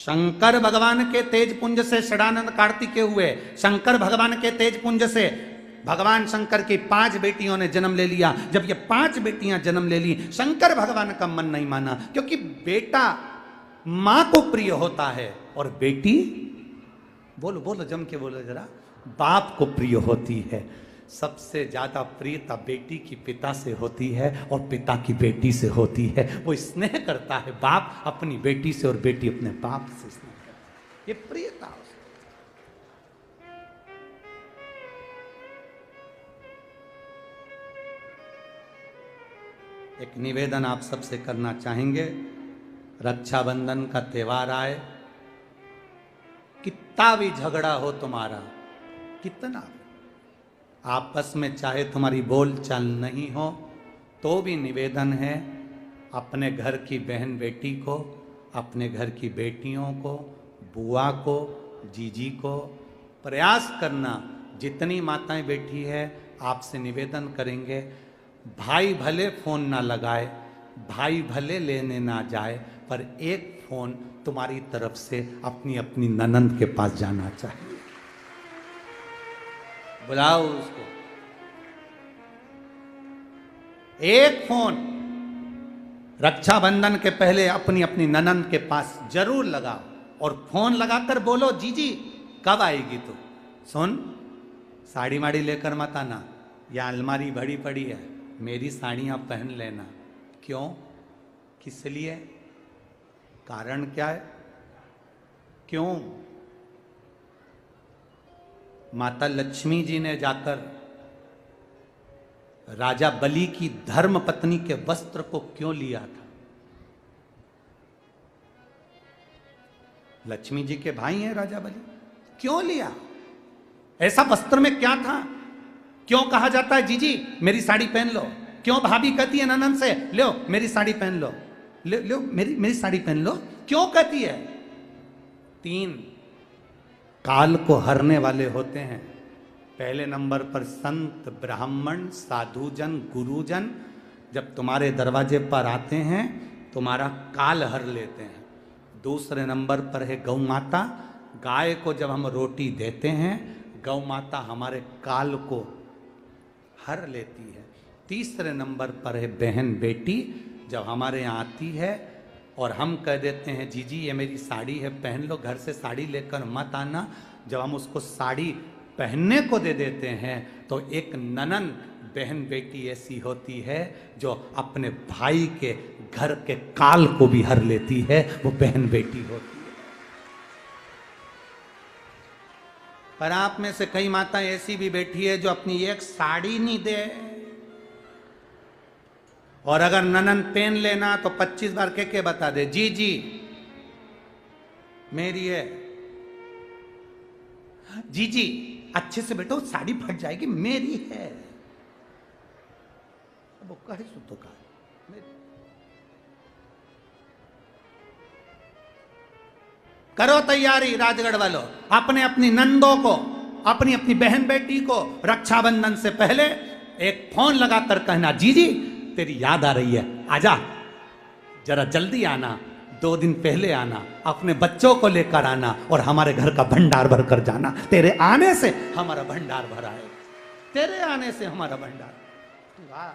शंकर भगवान के तेज पुंज से षडानंद कार्तिकेय हुए। शंकर भगवान के तेज पुंज से भगवान शंकर की 5 बेटियों ने जन्म ले लिया। जब ये 5 बेटियां जन्म ले ली, शंकर भगवान का मन नहीं माना, क्योंकि बेटा मां को प्रिय होता है और बेटी, बोलो बोलो जम के बोलो जरा, बाप को प्रिय होती है। सबसे ज्यादा प्रियता बेटी की पिता से होती है और पिता की बेटी से होती है। वो स्नेह करता है बाप अपनी बेटी से और बेटी अपने बाप से स्नेह करती है। ये प्रियता। एक निवेदन आप सबसे करना चाहेंगे, रक्षाबंधन का त्योहार आए, कितना भी झगड़ा हो तुम्हारा, कितना आपस में चाहे तुम्हारी बोल चाल नहीं हो, तो भी निवेदन है अपने घर की बहन बेटी को, अपने घर की बेटियों को, बुआ को, जीजी को प्रयास करना। जितनी माताएं बैठी है आपसे निवेदन करेंगे, भाई भले फोन ना लगाए, भाई भले लेने ना जाए, पर एक फोन तुम्हारी तरफ से अपनी अपनी ननंद के पास जाना चाहिए। बुलाओ उसको, एक फोन रक्षाबंधन के पहले अपनी अपनी ननंद के पास जरूर लगाओ और फोन लगाकर बोलो, जीजी कब आएगी तू? सुन, साड़ी माड़ी लेकर मत आना, या अलमारी भरी पड़ी है, मेरी साड़ियां पहन लेना। क्यों, किस लिए, कारण क्या है? क्यों? माता लक्ष्मी जी ने जाकर राजा बलि की धर्म पत्नी के वस्त्र को क्यों लिया था? लक्ष्मी जी के भाई हैं राजा बलि, क्यों लिया? ऐसा वस्त्र में क्या था? क्यों कहा जाता है जीजी मेरी साड़ी पहन लो? क्यों भाभी कहती है ननंद से, लो मेरी साड़ी पहन लो, लो मेरी साड़ी पहन लो? क्यों कहती है? 3 काल को हरने वाले होते हैं। पहले नंबर पर संत, ब्राह्मण, साधुजन, गुरुजन जब तुम्हारे दरवाजे पर आते हैं तुम्हारा काल हर लेते हैं। दूसरे नंबर पर है गौ माता। गाय को जब हम रोटी देते हैं, गौ माता हमारे काल को हर लेती है। तीसरे नंबर पर है बहन बेटी, जब हमारे यहाँ आती है और हम कह देते हैं जीजी ये मेरी साड़ी है पहन लो, घर से साड़ी लेकर मत आना, जब हम उसको साड़ी पहनने को दे देते हैं तो एक ननन बहन बेटी ऐसी होती है जो अपने भाई के घर के काल को भी हर लेती है, वो बहन बेटी होती है। पर आप में से कई माताएं ऐसी भी बैठी है जो अपनी एक साड़ी नहीं दे, और अगर ननन पहन लेना तो 25 बार के बता दे, जी जी मेरी है, जी जी अच्छे से बैठो साड़ी फट जाएगी, मेरी है। अब कहे सुतो का करो तैयारी राजगढ़ वालों, अपने अपनी नंदों को, अपनी अपनी बहन बेटी को रक्षाबंधन से पहले एक फोन लगाकर कहना, जीजी तेरी याद आ रही है, आजा जरा जल्दी आना, 2 दिन पहले आना, अपने बच्चों को लेकर आना और हमारे घर का भंडार भर कर जाना। तेरे आने से हमारा भंडार भरा है, तेरे आने से हमारा भंडार। वाह,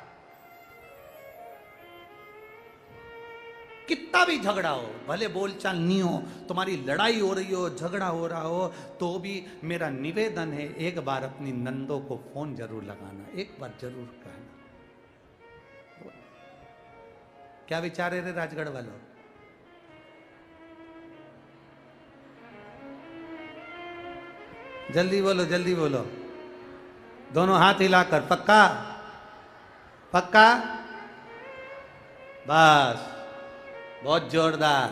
कितना भी झगड़ा हो, भले बोलचाल नहीं हो, तुम्हारी लड़ाई हो रही हो, झगड़ा हो रहा हो, तो भी मेरा निवेदन है एक बार अपनी नंदों को फोन जरूर लगाना, एक बार जरूर कहना। क्या विचार है रे राजगढ़ वालों? जल्दी बोलो, जल्दी बोलो, दोनों हाथ हिलाकर, पक्का पक्का, बस बहुत जोरदार,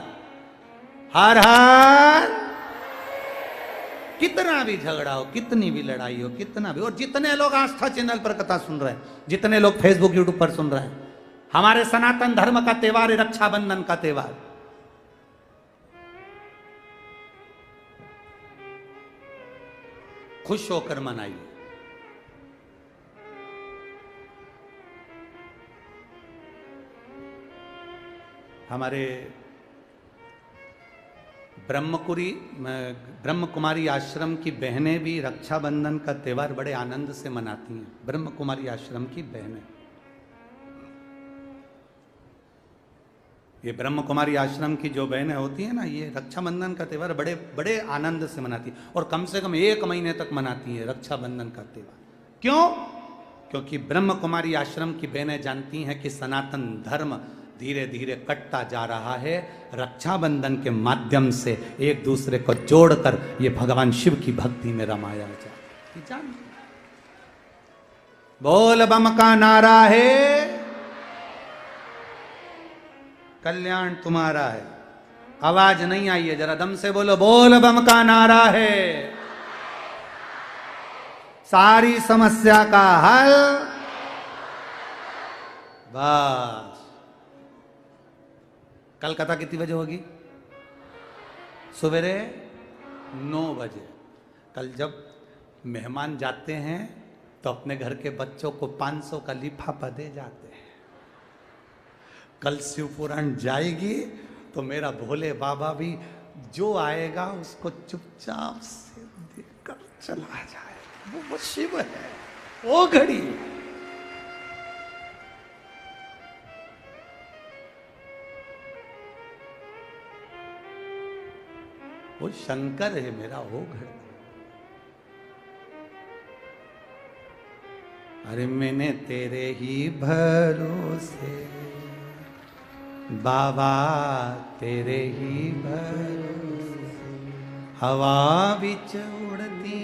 हर हर। कितना भी झगड़ा हो, कितनी भी लड़ाई हो, कितना भी, और जितने लोग आस्था चैनल पर कथा सुन रहे हैं, जितने लोग फेसबुक यूट्यूब पर सुन रहे हैं, हमारे सनातन धर्म का त्योहार है रक्षाबंधन का त्योहार। खुश होकर मनाइए। हमारे ब्रह्म कुमारी आश्रम की बहनें भी रक्षाबंधन का त्यौहार बड़े आनंद से मनाती हैं। ब्रह्म कुमारी आश्रम की बहनें, ये ब्रह्म कुमारी आश्रम की जो बहनें होती हैं ना, ये रक्षाबंधन का त्यौहार बड़े बड़े आनंद से मनाती हैं, और कम से कम 1 महीने तक मनाती हैं रक्षाबंधन का त्यौहार। क्यों? क्योंकि ब्रह्म कुमारी आश्रम की बहनें जानती हैं कि सनातन धर्म धीरे धीरे कटता जा रहा है। रक्षाबंधन के माध्यम से एक दूसरे को जोड़कर ये भगवान शिव की भक्ति में रमाया जाए। बोल बम का नारा है, कल्याण तुम्हारा है। आवाज नहीं आई है, जरा दम से बोलो, बोल बम का नारा है, सारी समस्या का हल। बस कल कथा कितनी बजे होगी? सवेरे 9 बजे। कल जब मेहमान जाते हैं तो अपने घर के बच्चों को 500 का लिफाफा दे जाते हैं। कल शिव पुराण जाएगी तो मेरा भोले बाबा भी जो आएगा उसको चुपचाप से देखकर चला जाए। वो शिव है, वो घड़ी वो शंकर है मेरा, वो घर। अरे मैंने तेरे ही भरोसे बाबा, तेरे ही भरोसे हवा बिच उड़ती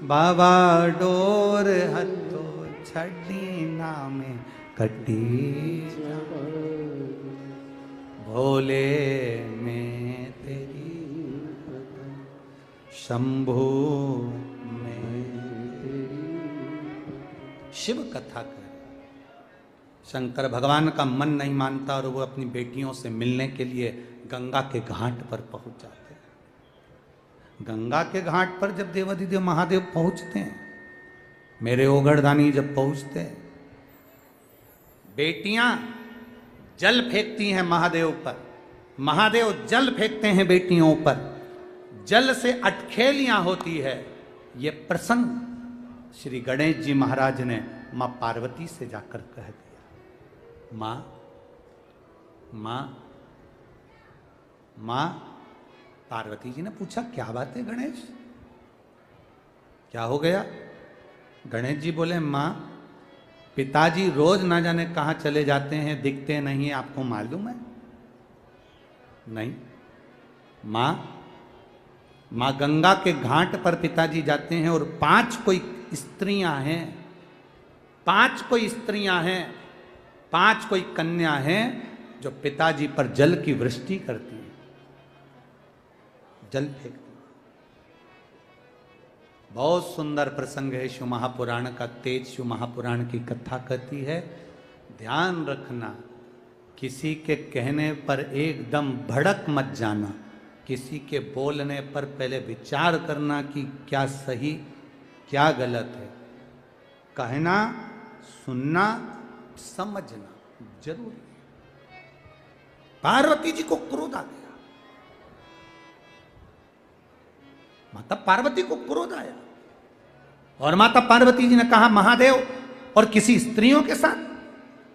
बाबा, डोर हथो छड़ी नामे कटी भोले में तेरी शंभू में। शिव कथा कर शंकर भगवान का मन नहीं मानता और वो अपनी बेटियों से मिलने के लिए गंगा के घाट पर पहुंच जाते हैं। गंगा के घाट पर जब देवाधिदेव महादेव पहुंचते हैं, मेरे ओगड़दानी जब पहुंचते हैं, बेटियां जल फेंकती हैं महादेव पर, महादेव जल फेंकते हैं बेटियों पर, जल से अटखेलियां होती है। ये प्रसंग श्री गणेश जी महाराज ने मां पार्वती से जाकर कह दिया। मां मां मां पार्वती जी ने पूछा, क्या बात है गणेश, क्या हो गया? गणेश जी बोले, मां पिताजी रोज ना जाने कहां चले जाते हैं, दिखते नहीं, आपको मालूम है? नहीं। मां गंगा के घाट पर पिताजी जाते हैं और 5 कोई स्त्रियां हैं, 5 कोई स्त्रियां हैं, 5 कोई कन्या हैं जो पिताजी पर जल की वृष्टि करती हैं, जल फेंकती। बहुत सुंदर प्रसंग है शिव महापुराण का। तेज शिव महापुराण की कथा कहती है, ध्यान रखना, किसी के कहने पर एकदम भड़क मत जाना, किसी के बोलने पर पहले विचार करना कि क्या सही क्या गलत है। कहना, सुनना, समझना जरूरी। पार्वती जी को क्रोध आ गया, माता पार्वती को क्रोध आया और माता पार्वती जी ने कहा, महादेव और किसी स्त्रियों के साथ।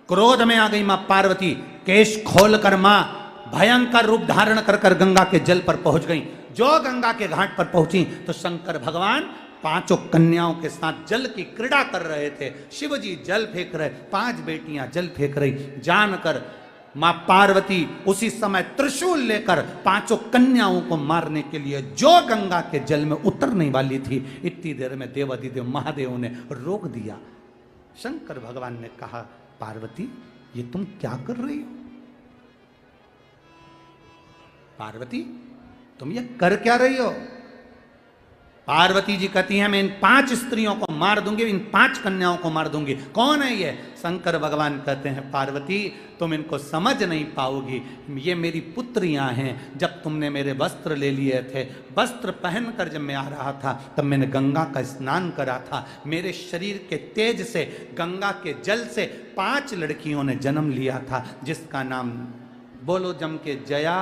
क्रोध में आ गई मां पार्वती, केश खोलकर मां भयंकर रूप धारण कर कर गंगा के जल पर पहुंच गई। जो गंगा के घाट पर पहुंची तो शंकर भगवान 5 कन्याओं के साथ जल की क्रीड़ा कर रहे थे। शिव जी जल फेंक रहे, 5 बेटियां जल फेंक रही। जानकर मां पार्वती उसी समय त्रिशूल लेकर 5 कन्याओं को मारने के लिए जो गंगा के जल में उतरने वाली थी, इतनी देर में देवाधिदेव महादेव ने रोक दिया। शंकर भगवान ने कहा, पार्वती ये तुम क्या कर रही हो? पार्वती तुम ये कर क्या रही हो? पार्वती जी कहती हैं, मैं इन 5 स्त्रियों को मार दूंगी, इन 5 कन्याओं को मार दूंगी। कौन है ये? शंकर भगवान कहते हैं, पार्वती तुम इनको समझ नहीं पाओगी, ये मेरी पुत्रियां हैं। जब तुमने मेरे वस्त्र ले लिए थे, वस्त्र पहनकर जब मैं आ रहा था तब मैंने गंगा का स्नान करा था। मेरे शरीर के तेज से, गंगा के जल से 5 लड़कियों ने जन्म लिया था, जिसका नाम बोलो जम के, जया,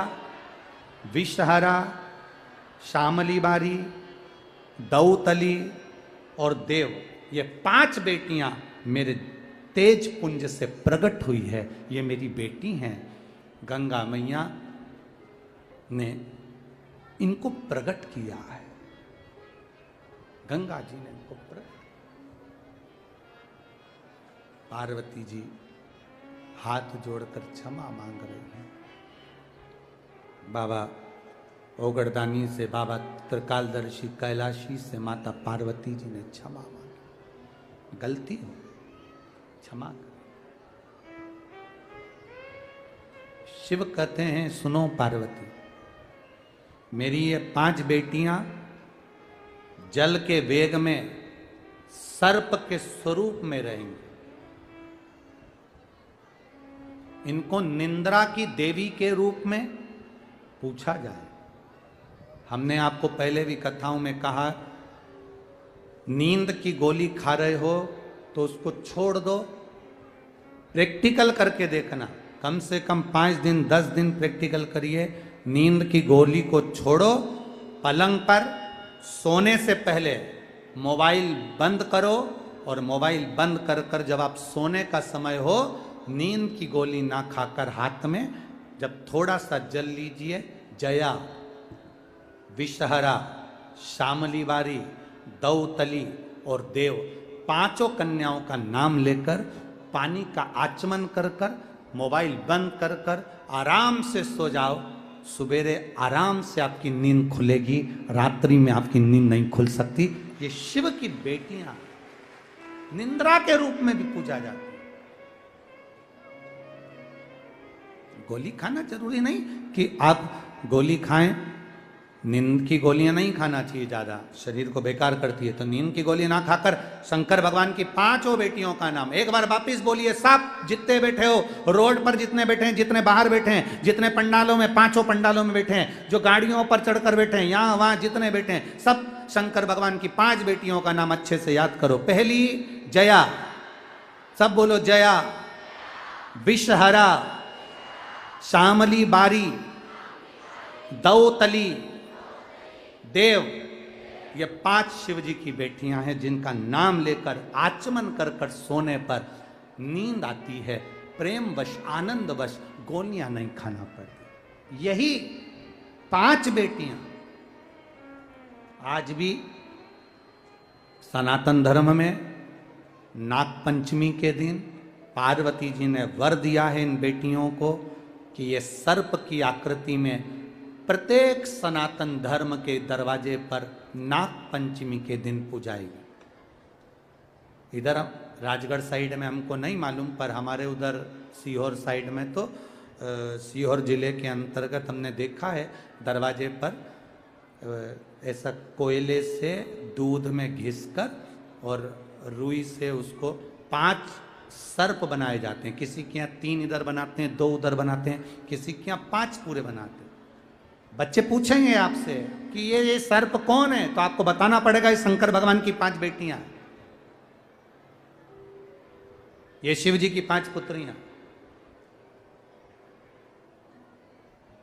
विषहरा, श्यामली बारी, दौतली और देव, ये 5 बेटियां मेरे तेज पुंज से प्रकट हुई है। ये मेरी बेटी हैं। गंगा मैया ने इनको प्रकट किया है। गंगा जी ने इनको प्रकट। पार्वती जी हाथ जोड़कर क्षमा मांग रही हैं। बाबा ओगड़दानी से, बाबा त्रिकालदर्शी कैलाशी से माता पार्वती जी ने क्षमा मांगी। गलती हो, क्षमा कर। शिव कहते हैं, सुनो पार्वती, मेरी ये 5 बेटियां जल के वेग में सर्प के स्वरूप में रहेंगी। इनको निंद्रा की देवी के रूप में पूछा जाए। हमने आपको पहले भी कथाओं में कहा, नींद की गोली खा रहे हो तो उसको छोड़ दो, प्रैक्टिकल करके देखना। कम से कम 5 दिन 10 दिन प्रैक्टिकल करिए। नींद की गोली को छोड़ो, पलंग पर सोने से पहले मोबाइल बंद करो, और मोबाइल बंद कर कर जब आप सोने का समय हो, नींद की गोली ना खाकर हाथ में जब थोड़ा सा जल लीजिए, जया, विषहरा, श्यामली बारी, दौतली और देव, 5 कन्याओं का नाम लेकर पानी का आचमन कर कर, मोबाइल बंद कर कर आराम से सो जाओ। सवेरे आराम से आपकी नींद खुलेगी, रात्रि में आपकी नींद नहीं खुल सकती। ये शिव की बेटियां निंद्रा के रूप में भी पूजा जाती है। गोली खाना जरूरी नहीं कि आप गोली खाएं। नींद की गोलियां नहीं खाना चाहिए, ज्यादा शरीर को बेकार करती है। तो नींद की गोली ना खाकर शंकर भगवान की 5 बेटियों का नाम एक बार वापिस बोलिए। सब जितने बैठे हो, रोड पर जितने बैठे हैं, जितने बाहर बैठे हैं, जितने पंडालों में, 5 पंडालों में बैठे हैं, जो गाड़ियों पर चढ़कर बैठे हैं, यहां वहां जितने बैठे हैं, सब शंकर भगवान की 5 बेटियों का नाम अच्छे से याद करो। पहली जया, सब बोलो, जया, विषहरा, श्यामली बारी, दौतली, देव, ये 5 शिव जी की बेटियां हैं जिनका नाम लेकर आचमन कर कर सोने पर नींद आती है। प्रेमवश, आनंदवश गोलियां नहीं खाना पड़ती। यही 5 बेटियां आज भी सनातन धर्म में नाग पंचमी के दिन पार्वती जी ने वर दिया है इन बेटियों को कि ये सर्प की आकृति में प्रत्येक सनातन धर्म के दरवाजे पर नाग पंचमी के दिन पूजाएगी। इधर राजगढ़ साइड में हमको नहीं मालूम, पर हमारे उधर सीहोर साइड में तो सीहोर जिले के अंतर्गत हमने देखा है दरवाजे पर ऐसा कोयले से दूध में घिसकर और रुई से उसको 5 सर्प बनाए जाते हैं। किसी के यहाँ 3 इधर बनाते हैं, 2 उधर बनाते हैं, किसी के यहाँ 5 पूरे बनाते हैं। बच्चे पूछेंगे आपसे कि ये सर्प कौन है, तो आपको बताना पड़ेगा ये शंकर भगवान की 5 बेटियां, ये शिव जी की 5 पुत्रियां।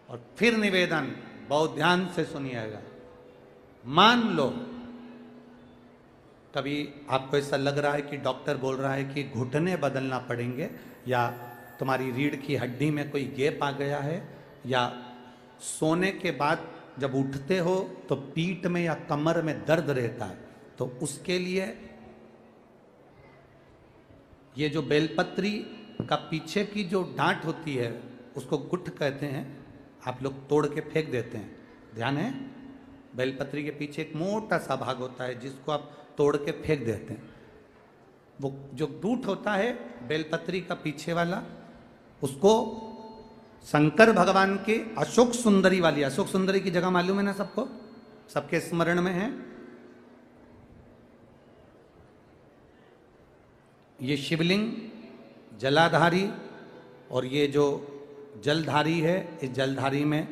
और फिर निवेदन, बहुत ध्यान से सुनिएगा। मान लो कभी आपको ऐसा लग रहा है कि डॉक्टर बोल रहा है कि घुटने बदलना पड़ेंगे, या तुम्हारी रीढ़ की हड्डी में कोई गैप आ गया है, या सोने के बाद जब उठते हो तो पीठ में या कमर में दर्द रहता है, तो उसके लिए ये जो बेलपत्री का पीछे की जो डांट होती है उसको गुठ कहते हैं। आप लोग तोड़ के फेंक देते हैं, ध्यान है? बेलपत्री के पीछे एक मोटा सा भाग होता है जिसको आप तोड़ के फेंक देते हैं। वो जो डूट होता है बेलपत्री का पीछे वाला, उसको शंकर भगवान के अशोक सुंदरी वाली, अशोक सुंदरी की जगह मालूम है ना सबको, सबके स्मरण में है। ये शिवलिंग जलाधारी, और ये जो जलधारी है, इस जलधारी में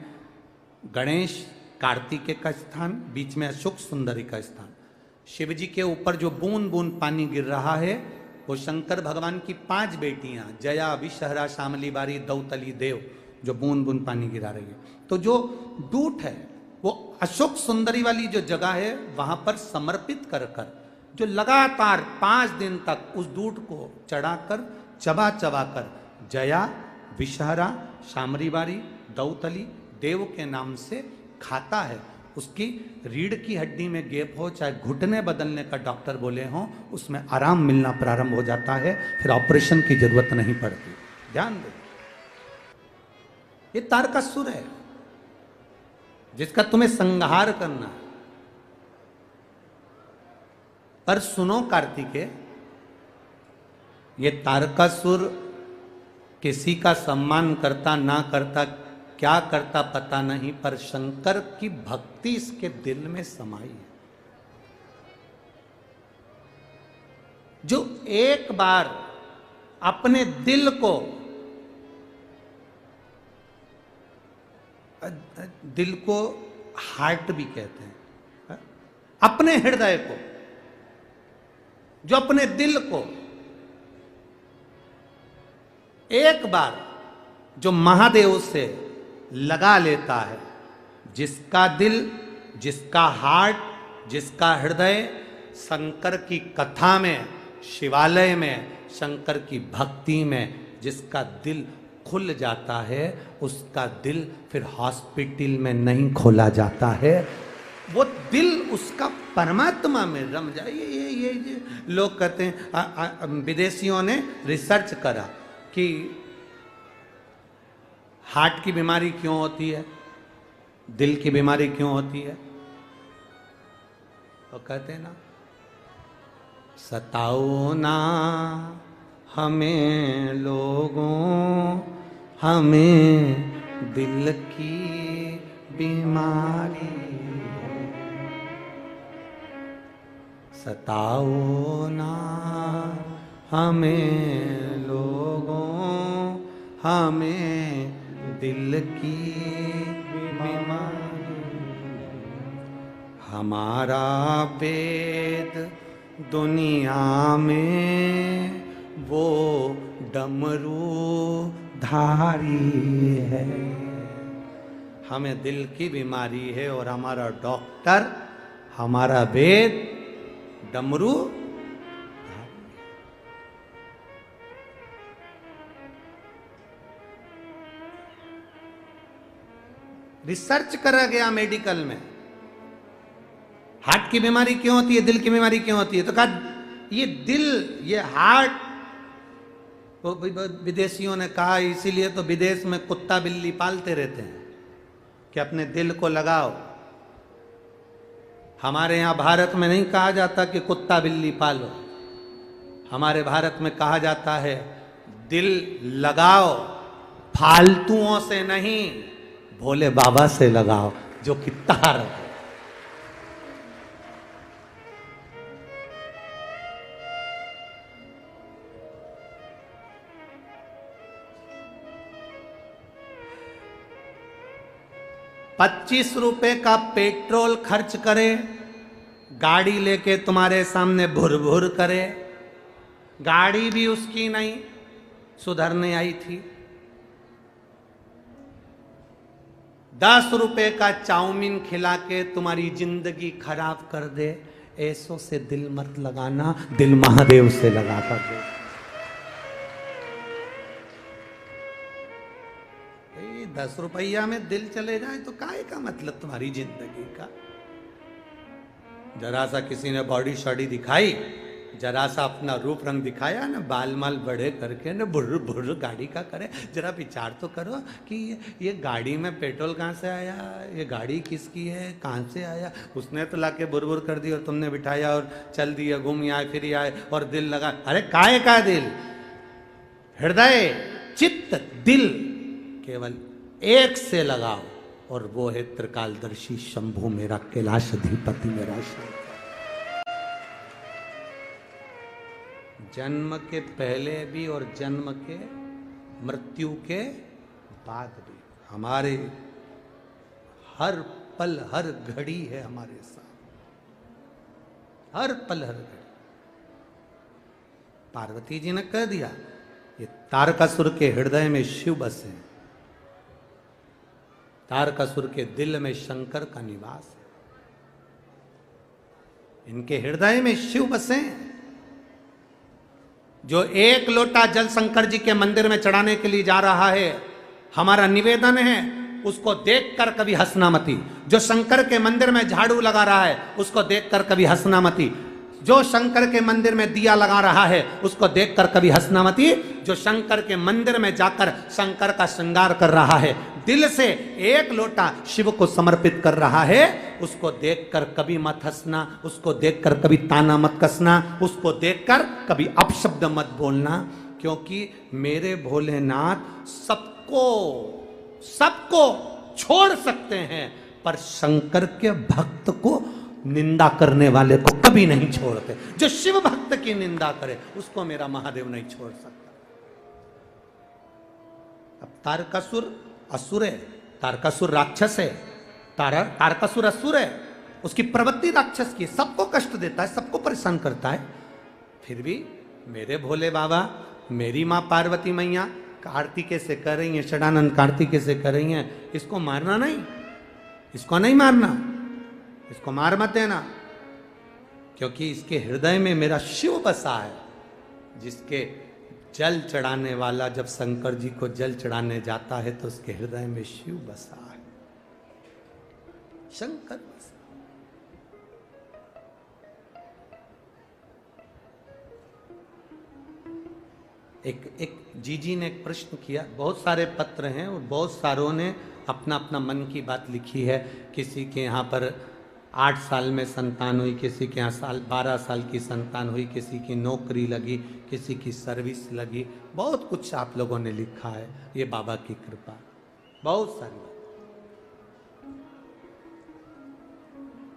गणेश कार्तिकेय का स्थान, बीच में अशोक सुंदरी का स्थान। शिव जी के ऊपर जो बूंद बूंद पानी गिर रहा है वो शंकर भगवान की 5 बेटियां, जया, विषहरा, श्यामली बारी, दौतली, देव, जो बूंद बूंद पानी गिरा रही है। तो जो दूत है वो अशोक सुंदरी वाली जो जगह है वहां पर समर्पित कर कर जो लगातार 5 दिन तक उस दूत को चढ़ाकर चबा चबा कर जया, विषहरा, शामरीवारी, दौतली, देव के नाम से खाता है, उसकी रीढ़ की हड्डी में गैप हो, चाहे घुटने बदलने का डॉक्टर बोले हों, उसमें आराम मिलना प्रारंभ हो जाता है, फिर ऑपरेशन की जरूरत नहीं पड़ती। ध्यान दो, ये तारकासुर है जिसका तुम्हें संहार करना है। पर सुनो कार्तिकेय, ये तारकासुर किसी का सम्मान करता ना करता, क्या करता पता नहीं, पर शंकर की भक्ति इसके दिल में समाई है। जो एक बार अपने दिल को, दिल को हार्ट भी कहते हैं, अपने हृदय को, जो अपने दिल को एक बार जो महादेव से लगा लेता है, जिसका दिल, जिसका हार्ट, जिसका हृदय शंकर की कथा में, शिवालय में, शंकर की भक्ति में जिसका दिल खुल जाता है, उसका दिल फिर हॉस्पिटल में नहीं खोला जाता है। वो दिल उसका परमात्मा में रम जाए। ये लोग कहते हैं, विदेशियों ने रिसर्च करा कि हार्ट की बीमारी क्यों होती है, दिल की बीमारी क्यों होती है, तो कहते हैं ना, सताओ ना हमें लोगों, हमें दिल की बीमारी, सताओ ना हमें लोगों, हमें दिल की बीमारी। हमारा वेद दुनिया में वो डमरू धारी है। हमें दिल की बीमारी है और हमारा डॉक्टर, हमारा वेद डमरू। रिसर्च करा गया मेडिकल में, हार्ट की बीमारी क्यों होती है, दिल की बीमारी क्यों होती है, तो कहा ये दिल, ये हार्ट, तो विदेशियों ने कहा इसीलिए तो विदेश में कुत्ता बिल्ली पालते रहते हैं कि अपने दिल को लगाओ। हमारे यहां भारत में नहीं कहा जाता कि कुत्ता बिल्ली पालो, हमारे भारत में कहा जाता है दिल लगाओ, फालतुओं से नहीं, भोले बाबा से लगाओ जो कि तार है। ₹25 का पेट्रोल खर्च करे, गाड़ी लेके तुम्हारे सामने भुर भुर करे, गाड़ी भी उसकी नहीं, सुधरने आई थी। ₹10 का चाउमीन खिला के तुम्हारी जिंदगी खराब कर दे, ऐसों से दिल मत लगाना, दिल महादेव से लगा कर दे। 10 रुपया में दिल चले जाए तो काहे का मतलब तुम्हारी जिंदगी का। जरा सा किसी ने बॉडी शॉडी दिखाई, जरा सा अपना रूप रंग दिखाया ना, बाल माल बड़े करके ना बुर्र बुर्र गाड़ी का करे, जरा विचार तो करो कि ये गाड़ी में पेट्रोल कहाँ से आया, ये गाड़ी किसकी है, कहाँ से आया। उसने तो लाके बुर बुर कर दी और तुमने बिठाया और चल दिया, घूम आए फिर आए और दिल लगा। अरे काहे का दिल, हृदय, चित्त, दिल केवल एक से लगाओ और वो है त्रिकालदर्शी शंभु मेरा कैलाश अधिपति मेरा शंकर। जन्म के पहले भी और जन्म के मृत्यु के बाद भी हमारे हर पल हर घड़ी है हमारे साथ, हर पल हर घड़ी। पार्वती जी ने कह दिया ये तारकासुर के हृदय में शिव बसे, तारकासुर के दिल में शंकर का निवास है, इनके हृदय में शिव बसे हैं। जो एक लोटा जल शंकर जी के मंदिर में चढ़ाने के लिए जा रहा है, हमारा निवेदन है उसको देखकर कभी हंसना मती। जो शंकर के मंदिर में झाड़ू लगा रहा है उसको देखकर कभी हंसना मती। जो शंकर के मंदिर में दिया लगा रहा है उसको देखकर कभी हंसना मती। जो शंकर के मंदिर में जाकर शंकर का श्रृंगार कर रहा है, दिल से एक लोटा शिव को समर्पित कर रहा है, उसको देखकर कभी मत हंसना, उसको देखकर कभी ताना मत कसना, उसको देखकर कभी अपशब्द मत बोलना। क्योंकि मेरे भोलेनाथ सबको छोड़ सकते हैं, पर शंकर के भक्त को, निंदा करने वाले को कभी नहीं छोड़ते। जो शिव भक्त की निंदा करे उसको मेरा महादेव नहीं छोड़ सकता। अब तारकासुर असुर है, तारकासुर राक्षस है, तारकासुर असुर है, उसकी प्रवृत्ति राक्षस की, सबको कष्ट देता है, सबको परेशान करता है। फिर भी मेरे भोले बाबा, मेरी माँ पार्वती मैया कार्तिके से कर रही है, षडानंद कार्तिके से कर रही है, इसको मारना नहीं, इसको नहीं मारना, इसको मार मत देना, क्योंकि इसके हृदय में मेरा शिव बसा है। जिसके जल चढ़ाने वाला जब शंकर जी को जल चढ़ाने जाता है तो उसके हृदय में शिव बसा है, शंकर बसा। एक जीजी ने एक प्रश्न किया, बहुत सारे पत्र हैं और बहुत सारों ने अपना अपना मन की बात लिखी है। किसी के यहाँ पर 8 साल में संतान हुई, किसी के यहाँ 12 साल की संतान हुई, किसी की नौकरी लगी, किसी की सर्विस लगी, बहुत कुछ आप लोगों ने लिखा है। ये बाबा की कृपा, बहुत सारी बात।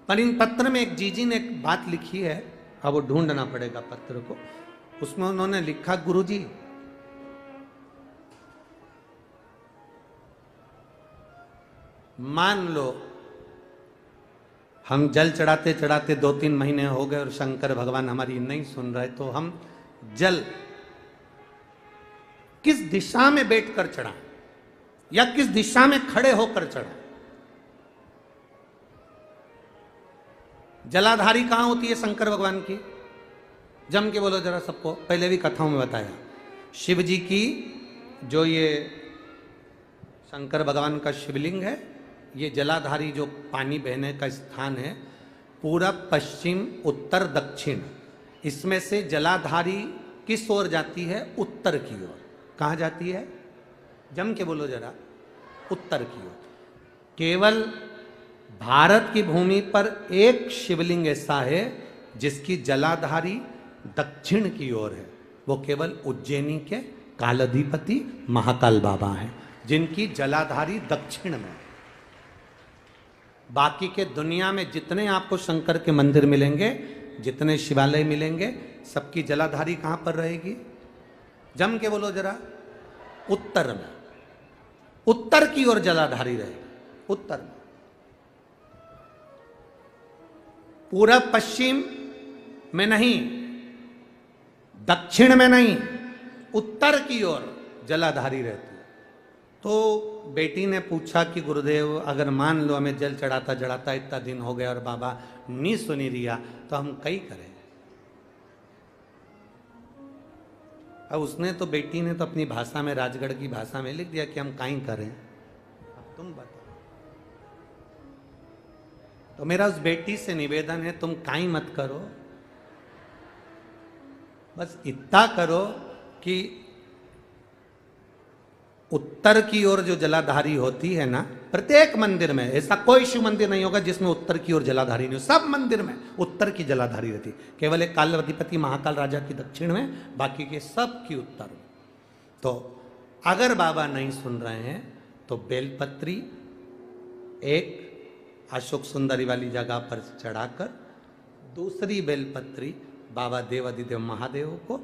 पर इन पत्र में एक जीजी ने एक बात लिखी है, अब वो ढूंढना पड़ेगा पत्र को। उसमें उन्होंने लिखा, गुरुजी मान लो हम जल चढ़ाते चढ़ाते 2-3 महीने हो गए और शंकर भगवान हमारी नहीं सुन रहे, तो हम जल किस दिशा में बैठकर चढ़ाएं या किस दिशा में खड़े होकर चढ़ाएं? जलाधारी कहां होती है शंकर भगवान की? जम के बोलो जरा सबको, पहले भी कथाओं में बताया। शिव जी की जो ये शंकर भगवान का शिवलिंग है, ये जलाधारी जो पानी बहने का स्थान है, पूरब पश्चिम उत्तर दक्षिण, इसमें से जलाधारी किस ओर जाती है? उत्तर की ओर। कहाँ जाती है? जम के बोलो जरा, उत्तर की ओर। केवल भारत की भूमि पर एक शिवलिंग ऐसा है जिसकी जलाधारी दक्षिण की ओर है, वो केवल उज्जैनी के कालाधिपति महाकाल बाबा हैं, जिनकी जलाधारी दक्षिण में। बाकी के दुनिया में जितने आपको शंकर के मंदिर मिलेंगे, जितने शिवालय मिलेंगे, सबकी जलाधारी कहां पर रहेगी? जम के बोलो जरा, उत्तर में। उत्तर की ओर जलाधारी रहेगी, उत्तर में। पूरब पश्चिम में नहीं, दक्षिण में नहीं, उत्तर की ओर जलाधारी रहती है। तो बेटी ने पूछा कि गुरुदेव, अगर मान लो हमें जल चढ़ाता चढ़ाता इतना दिन हो गया और बाबा नहीं सुनी रिया, तो हम कई करें? अब उसने तो, बेटी ने तो अपनी भाषा में, राजगढ़ की भाषा में लिख दिया कि हम काई करें। अब तुम बताओ। तो मेरा उस बेटी से निवेदन है, तुम काई मत करो, बस इतना करो कि उत्तर की ओर जो जलाधारी होती है ना, प्रत्येक मंदिर में, ऐसा कोई शिव मंदिर नहीं होगा जिसमें उत्तर की ओर जलाधारी नहीं हो, सब मंदिर में उत्तर की जलाधारी रहती। केवल एक कालाधिपति महाकाल राजा की दक्षिण में, बाकी के सब की उत्तर में। तो अगर बाबा नहीं सुन रहे हैं तो बेलपत्री एक अशोक सुंदरी वाली जगह पर चढ़ाकर, दूसरी बेलपत्री बाबा देवादिदेव महादेव को,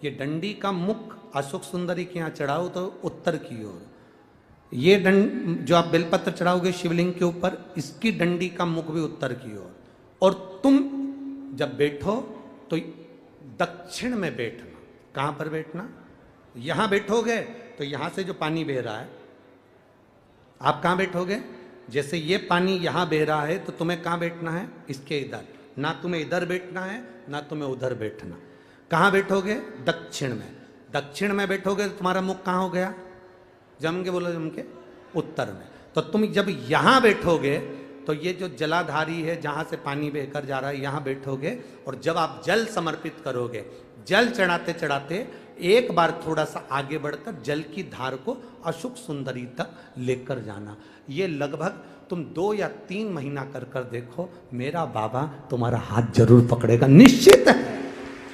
ये डंडी का मुख अशोक सुंदरी के यहाँ चढ़ाओ तो उत्तर की ओर। ये दंड जो आप बेलपत्र चढ़ाओगे शिवलिंग के ऊपर, इसकी डंडी का मुख भी उत्तर की ओर। और तुम जब बैठो तो दक्षिण में बैठना। कहाँ पर बैठना? यहाँ बैठोगे तो यहाँ से जो पानी बह रहा है, आप कहाँ बैठोगे? जैसे ये पानी यहाँ बह रहा है तो तुम्हें कहाँ बैठना है? इसके इधर। ना तुम्हें इधर बैठना है ना तुम्हें उधर बैठना। कहाँ बैठोगे? दक्षिण में। दक्षिण में बैठोगे तो तुम्हारा मुख कहाँ हो गया? जम के बोलो, जम के उत्तर में। तो तुम जब यहाँ बैठोगे तो ये जो जलाधारी है जहाँ से पानी बहकर जा रहा है यहाँ बैठोगे, और जब आप जल समर्पित करोगे, जल चढ़ाते चढ़ाते एक बार थोड़ा सा आगे बढ़कर जल की धार को अशुक सुंदरी तक लेकर जाना। ये लगभग तुम 2 या 3 महीना कर कर देखो, मेरा बाबा तुम्हारा हाथ जरूर पकड़ेगा, निश्चित है।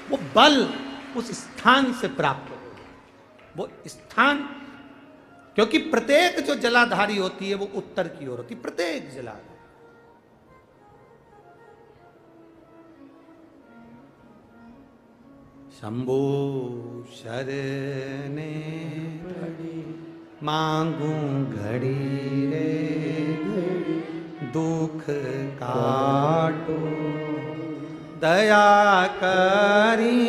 वो बल उस स्थान से प्राप्त होगा, वो स्थान, क्योंकि प्रत्येक जो जलाधारी होती है वो उत्तर की ओर होती है, प्रत्येक जलाधारी। शंभो शरणे मांगू घड़ी रे, दुख काटो दया करी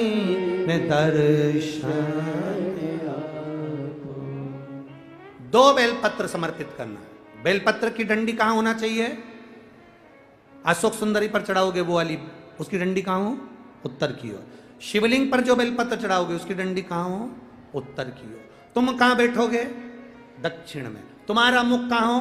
ने दर्शन। 2 बेलपत्र समर्पित करना है। बेलपत्र की डंडी कहां होना चाहिए? अशोक सुंदरी पर चढ़ाओगे वो वाली, उसकी डंडी कहां हो? उत्तर की ओर। शिवलिंग पर जो बेलपत्र चढ़ाओगे उसकी डंडी कहां हो? उत्तर की ओर। तुम कहां बैठोगे? दक्षिण में। तुम्हारा मुख कहां हो?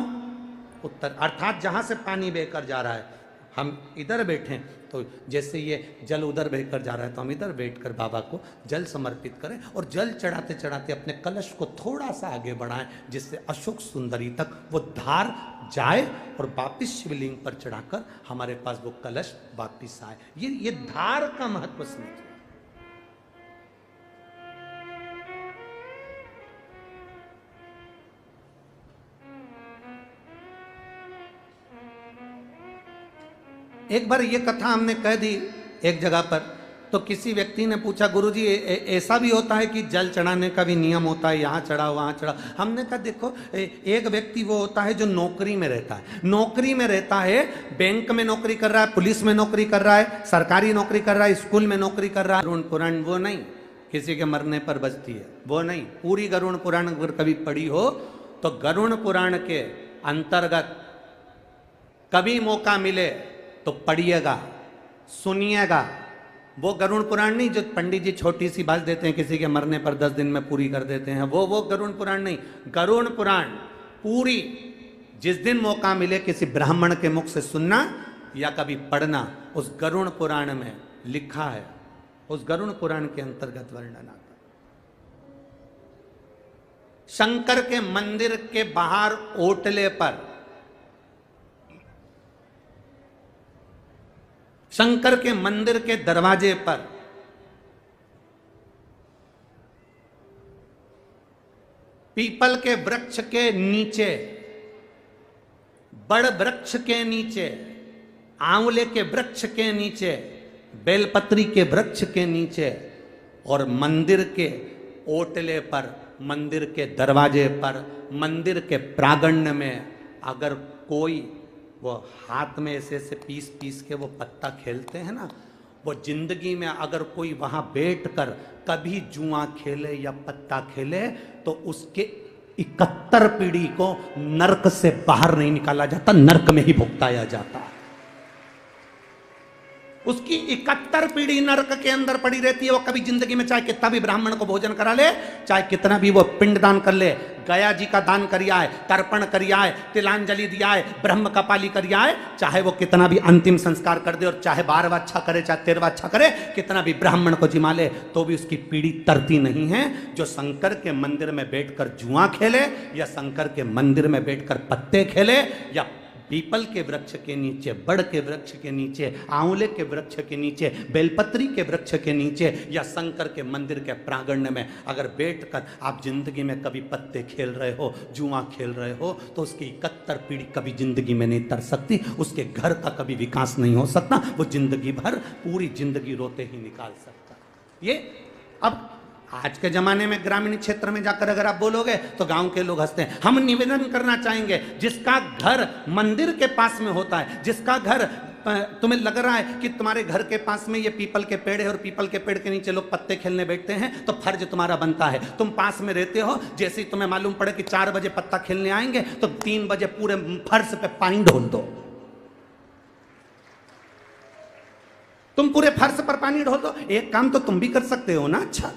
उत्तर, अर्थात जहां से पानी बहकर जा रहा है। हम इधर बैठे तो जैसे ये जल उधर बहकर जा रहा है तो हम इधर बैठकर बाबा को जल समर्पित करें, और जल चढ़ाते चढ़ाते अपने कलश को थोड़ा सा आगे बढ़ाएं, जिससे अशोक सुंदरी तक वो धार जाए और वापिस शिवलिंग पर चढ़ाकर हमारे पास वो कलश वापिस आए। ये धार का महत्व समझिए। एक बार ये कथा हमने कह दी एक जगह पर, तो किसी व्यक्ति ने पूछा, गुरुजी ऐसा भी होता है कि जल चढ़ाने का भी नियम होता है, यहाँ चढ़ाओ वहाँ चढ़ाओ? हमने कहा देखो, एक व्यक्ति वो होता है जो नौकरी में रहता है, नौकरी में रहता है, बैंक में नौकरी कर रहा है, पुलिस में नौकरी कर रहा है, सरकारी नौकरी कर रहा है, स्कूल में नौकरी कर रहा है। गरुड़ पुराण वो नहीं, किसी के मरने पर बजती है वो नहीं। पूरी गरुड़ पुराण अगर कभी पढ़ी हो तो गरुड़ पुराण के अंतर्गत कभी मौका मिले तो पढ़िएगा, सुनिएगा। वो गरुड़ पुराण नहीं जो पंडित जी छोटी सी बात देते हैं, किसी के मरने पर 10 दिन में पूरी कर देते हैं, वो गरुड़ पुराण नहीं। गरुड़ पुराण पूरी जिस दिन मौका मिले किसी ब्राह्मण के मुख से सुनना या कभी पढ़ना, उस गरुड़ पुराण में लिखा है, उस गरुड़ पुराण के अंतर्गत वर्णन आता। शंकर के मंदिर के बाहर ओटले पर, शंकर के मंदिर के दरवाजे पर पीपल के वृक्ष के नीचे, बड़ वृक्ष के नीचे, आंवले के वृक्ष के नीचे, बेलपत्री के वृक्ष के नीचे और मंदिर के ओटले पर, मंदिर के दरवाजे पर, मंदिर के प्रांगण में अगर कोई वो हाथ में ऐसे ऐसे पीस पीस के वो पत्ता खेलते हैं ना, वो जिंदगी में अगर कोई वहां बैठकर कभी जुआ खेले या पत्ता खेले तो उसके 71 पीढ़ी को नरक से बाहर नहीं निकाला जाता, नरक में ही भुगताया जाता। उसकी 71 पीढ़ी नरक के अंदर पड़ी रहती है। वो कभी जिंदगी में चाहे कितना भी ब्राह्मण को भोजन करा ले, चाहे कितना भी वो पिंड दान कर ले, गया जी का दान करिया है, तर्पण करिया है, तिलांजलि दिया है, ब्रह्म कपाली करिया है, चाहे वो कितना भी अंतिम संस्कार कर दे और चाहे 12वां अच्छा करे चाहे 13वां अच्छा करे, कितना भी ब्राह्मण को जिमा ले, तो भी उसकी पीढ़ी तरती नहीं है। जो शंकर के मंदिर में बैठकर जुआ खेले या शंकर के मंदिर में बैठकर पत्ते खेले या पीपल के वृक्ष के नीचे, बड़ के वृक्ष के नीचे, आंवले के वृक्ष के नीचे, बेलपत्री के वृक्ष के नीचे या शंकर के मंदिर के प्रांगण में अगर बैठकर आप जिंदगी में कभी पत्ते खेल रहे हो, जुआ खेल रहे हो, तो उसकी 71 पीढ़ी कभी जिंदगी में नहीं तर सकती, उसके घर का कभी विकास नहीं हो सकता, वो जिंदगी भर पूरी जिंदगी रोते ही निकाल सकता। ये अब आज के जमाने में ग्रामीण क्षेत्र में जाकर अगर आप बोलोगे तो गांव के लोग हंसते हैं। हम निवेदन करना चाहेंगे, जिसका घर मंदिर के पास में होता है, जिसका घर तुम्हें लग रहा है कि तुम्हारे घर के पास में ये पीपल के पेड़ है और पीपल के पेड़ के नीचे लोग पत्ते खेलने बैठते हैं, तो फर्ज तुम्हारा बनता है, तुम पास में रहते हो, जैसे ही तुम्हें मालूम पड़े कि 4 बजे पत्ता खेलने आएंगे तो 3 बजे पूरे फर्श पे पानी ढोल दो। तुम पूरे फर्श पर पानी ढोल दो। एक काम तो तुम भी कर सकते हो ना। अच्छा,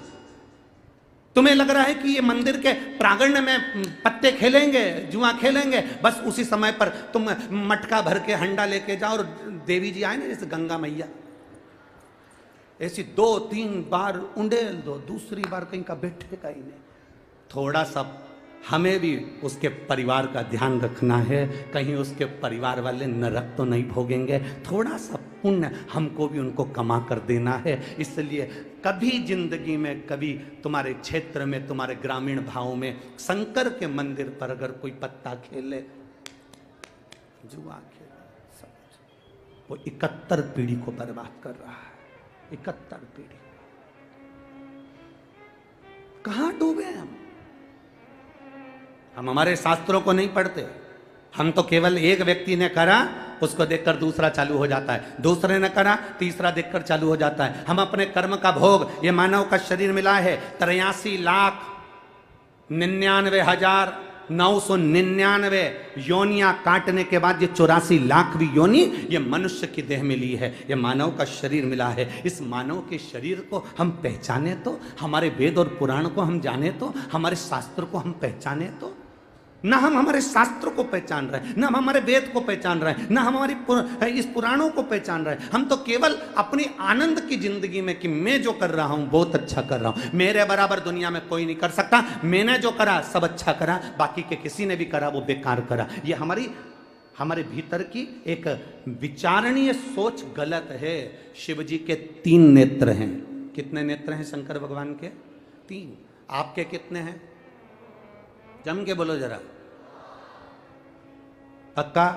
तुम्हें लग रहा है कि ये मंदिर के प्रांगण में पत्ते खेलेंगे, जुआ खेलेंगे, बस उसी समय पर तुम मटका भर के हंडा लेके जाओ और देवी जी आए ना जैसे गंगा मैया, ऐसी 2-3 बार उंडेल दो, दूसरी बार कहीं का बैठे का ही नहीं। थोड़ा सा हमें भी उसके परिवार का ध्यान रखना है, कहीं उसके परिवार वाले नरक तो नहीं भोगेंगे। थोड़ा सा पुण्य हमको भी उनको कमा कर देना है। इसलिए कभी जिंदगी में, कभी तुम्हारे क्षेत्र में, तुम्हारे ग्रामीण भाव में शंकर के मंदिर पर अगर कोई पत्ता खेले, जुआ खेले, वो 71 पीढ़ी को बर्बाद कर रहा है। 71 पीढ़ी कहां डूबे हम हमारे शास्त्रों को नहीं पढ़ते। हम तो केवल एक व्यक्ति ने करा उसको देखकर दूसरा चालू हो जाता है, दूसरे ने करा तीसरा देखकर चालू हो जाता है। हम अपने कर्म का भोग, ये मानव का शरीर मिला है 83,99,999 योनियां काटने के बाद ये 84,00,000वीं योनि ये मनुष्य की देह मिली है, ये मानव का शरीर मिला है। इस मानव के शरीर को हम पहचाने तो, हमारे वेद और पुराण को हम जाने तो, हमारे शास्त्र को हम पहचाने तो। ना हम हमारे शास्त्रों को पहचान रहे हैं, ना हम हमारे वेद को पहचान रहे हैं, ना हम हमारी इस पुराणों को पहचान रहे हैं। हम तो केवल अपनी आनंद की जिंदगी में कि मैं जो कर रहा हूं बहुत अच्छा कर रहा हूं, मेरे बराबर दुनिया में कोई नहीं कर सकता, मैंने जो करा सब अच्छा करा, बाकी के किसी ने भी करा वो बेकार करा। ये हमारे भीतर की एक विचारणीय सोच गलत है। शिव जी के 3 नेत्र हैं। कितने नेत्र हैं शंकर भगवान के? 3। आपके कितने हैं? जम के बोलो जरा, पक्का?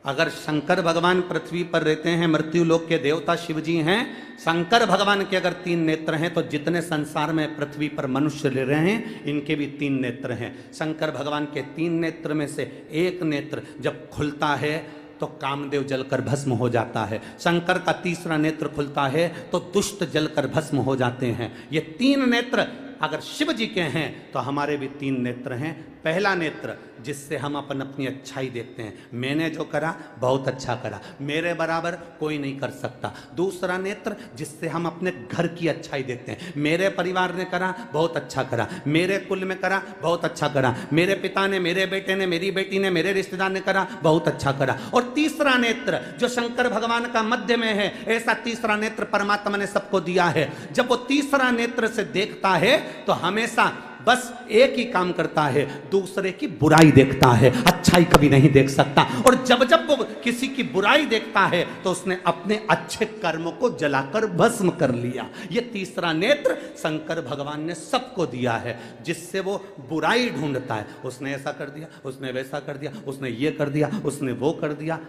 अगर शंकर भगवान पृथ्वी पर रहते हैं, मृत्यु लोक के देवता शिव जी हैं, शंकर भगवान के अगर 3 नेत्र हैं तो जितने संसार में पृथ्वी पर मनुष्य ले रहे हैं इनके भी 3 नेत्र हैं। शंकर भगवान के 3 नेत्र में से एक नेत्र जब खुलता है तो कामदेव जलकर भस्म हो जाता है। शंकर का तीसरा नेत्र खुलता है तो दुष्ट जलकर भस्म हो जाते हैं। ये 3 नेत्र अगर शिव जी के हैं तो हमारे भी 3 नेत्र हैं। पहला नेत्र जिससे हम अपनी अच्छाई देखते हैं, मैंने जो करा बहुत अच्छा करा, मेरे बराबर कोई नहीं कर सकता। दूसरा नेत्र जिससे हम अपने घर की अच्छाई देखते हैं, मेरे परिवार ने करा बहुत अच्छा करा, मेरे कुल में करा बहुत अच्छा करा, मेरे पिता ने, मेरे बेटे ने, मेरी बेटी ने, मेरे रिश्तेदार ने करा बहुत अच्छा करा। और तीसरा नेत्र जो शंकर भगवान का मध्य में है, ऐसा तीसरा नेत्र परमात्मा ने सबको दिया है। जब वो तीसरा नेत्र से देखता है तो हमेशा बस एक ही काम करता है, दूसरे की बुराई देखता है, अच्छाई कभी नहीं देख सकता। और जब जब वो किसी की बुराई देखता है तो उसने अपने अच्छे कर्मों को जलाकर भस्म कर लिया। ये तीसरा नेत्र शंकर भगवान ने सबको दिया है, जिससे वो बुराई ढूंढता है। उसने ऐसा कर दिया, उसने वैसा कर दिया, उसने ये कर दिया, उसने वो कर दिया।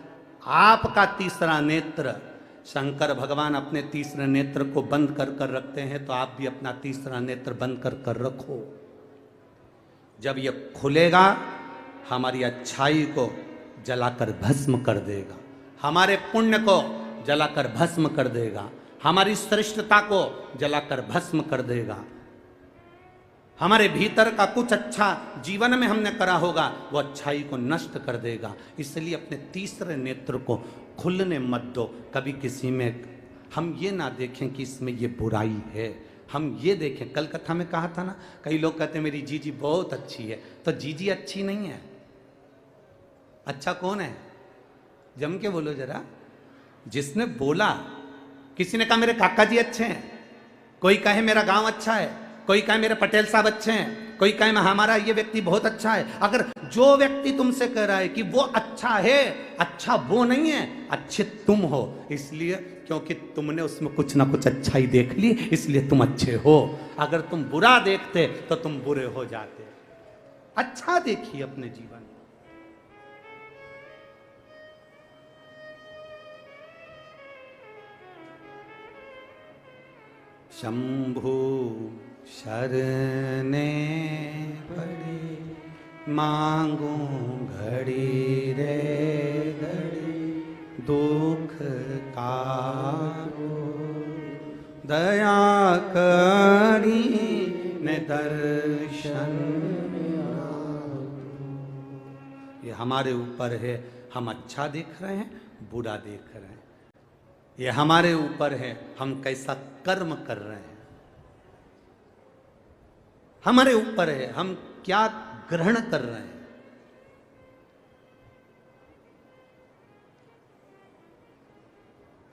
आपका तीसरा नेत्र, शंकर भगवान अपने तीसरे नेत्र को बंद कर कर रखते हैं, तो आप भी अपना तीसरा नेत्र बंद कर कर रखो। जब ये खुलेगा हमारी अच्छाई को जलाकर भस्म कर देगा, हमारे पुण्य को जलाकर भस्म कर देगा, हमारी श्रेष्ठता को जलाकर भस्म कर देगा। हमारे भीतर का कुछ अच्छा जीवन में हमने करा होगा वो अच्छाई को नष्ट कर देगा। इसलिए अपने तीसरे नेत्र को खुलने मत दो। कभी किसी में हम ये ना देखें कि इसमें ये बुराई है, हम ये देखें। कल कथा में कहा था ना, कई लोग कहते हैं मेरी जीजी बहुत अच्छी है, तो जीजी अच्छी नहीं है। अच्छा कौन है? जम के बोलो जरा। जिसने बोला, किसी ने कहा मेरे काका जी अच्छे हैं, कोई कहे मेरा गांव अच्छा है, कोई कहे मेरे पटेल साहब अच्छे हैं, कोई कहे हमारा ये व्यक्ति बहुत अच्छा है। अगर जो व्यक्ति तुमसे कह रहा है कि वो अच्छा है, अच्छा वो नहीं है, अच्छे तुम हो। इसलिए क्योंकि तुमने उसमें कुछ ना कुछ अच्छाई देख ली, इसलिए तुम अच्छे हो। अगर तुम बुरा देखते तो तुम बुरे हो जाते। अच्छा देखिए अपने जीवन। शंभु शरणे पड़ी, मांगू घड़ी रे घड़ी, हमारे ऊपर है, हम अच्छा देख रहे हैं, बुरा देख रहे हैं। ये हमारे ऊपर है, हम कैसा कर्म कर रहे हैं। हमारे ऊपर है, हम क्या ग्रहण कर रहे हैं।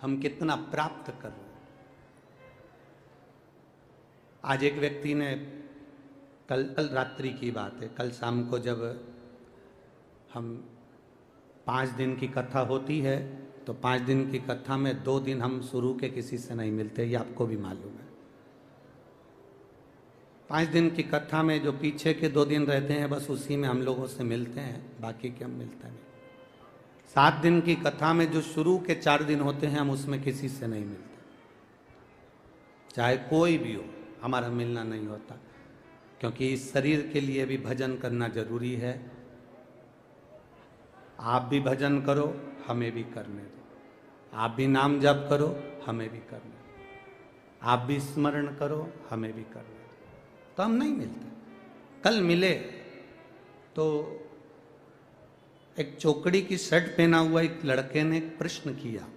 हम कितना प्राप्त कर रहे हैं। आज एक व्यक्ति ने, कल रात्रि की बात है, कल शाम को जब हम 5 दिन की कथा होती है तो 5 दिन की कथा में 2 दिन हम शुरू के किसी से नहीं मिलते, ये आपको भी मालूम है। 5 दिन की कथा में जो पीछे के 2 दिन रहते हैं बस उसी में हम लोगों से मिलते हैं, बाकी के हम मिलते नहीं। 7 दिन की कथा में जो शुरू के 4 दिन होते हैं हम उसमें किसी से नहीं मिलते, चाहे कोई भी हो, हमारा मिलना नहीं होता। क्योंकि इस शरीर के लिए भी भजन करना जरूरी है। आप भी भजन करो, हमें भी करने दो। आप भी नाम जप करो, हमें भी करने दो। आप भी स्मरण करो, हमें भी करने दो। तो हम नहीं मिलते। कल मिले तो एक चौकड़ी की शर्ट पहना हुआ एक लड़के ने एक प्रश्न किया।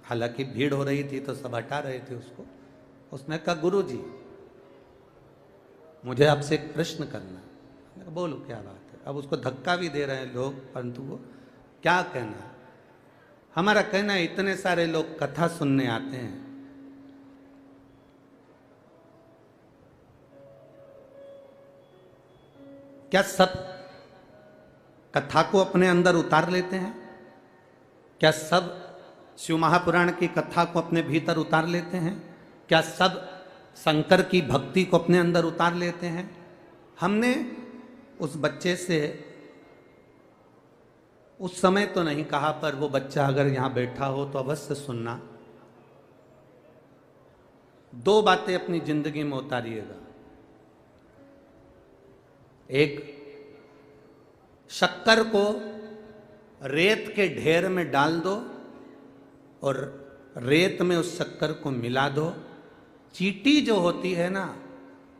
हालांकि भीड़ हो रही थी तो सब हटा रहे थे उसको। उसने कहा, गुरुजी मुझे आपसे एक प्रश्न करना है। बोलो क्या बात है। अब उसको धक्का भी दे रहे हैं लोग, परंतु वो क्या कहना है। हमारा कहना है, इतने सारे लोग कथा सुनने आते हैं, क्या सब कथा को अपने अंदर उतार लेते हैं? क्या सब शिव महापुराण की कथा को अपने भीतर उतार लेते हैं? क्या सब शंकर की भक्ति को अपने अंदर उतार लेते हैं? हमने उस बच्चे से उस समय तो नहीं कहा, पर वो बच्चा अगर यहां बैठा हो तो अवश्य सुनना। 2 बातें अपनी जिंदगी में उतारिएगा। एक, शक्कर को रेत के ढेर में डाल दो और रेत में उस शक्कर को मिला दो। चींटी जो होती है ना,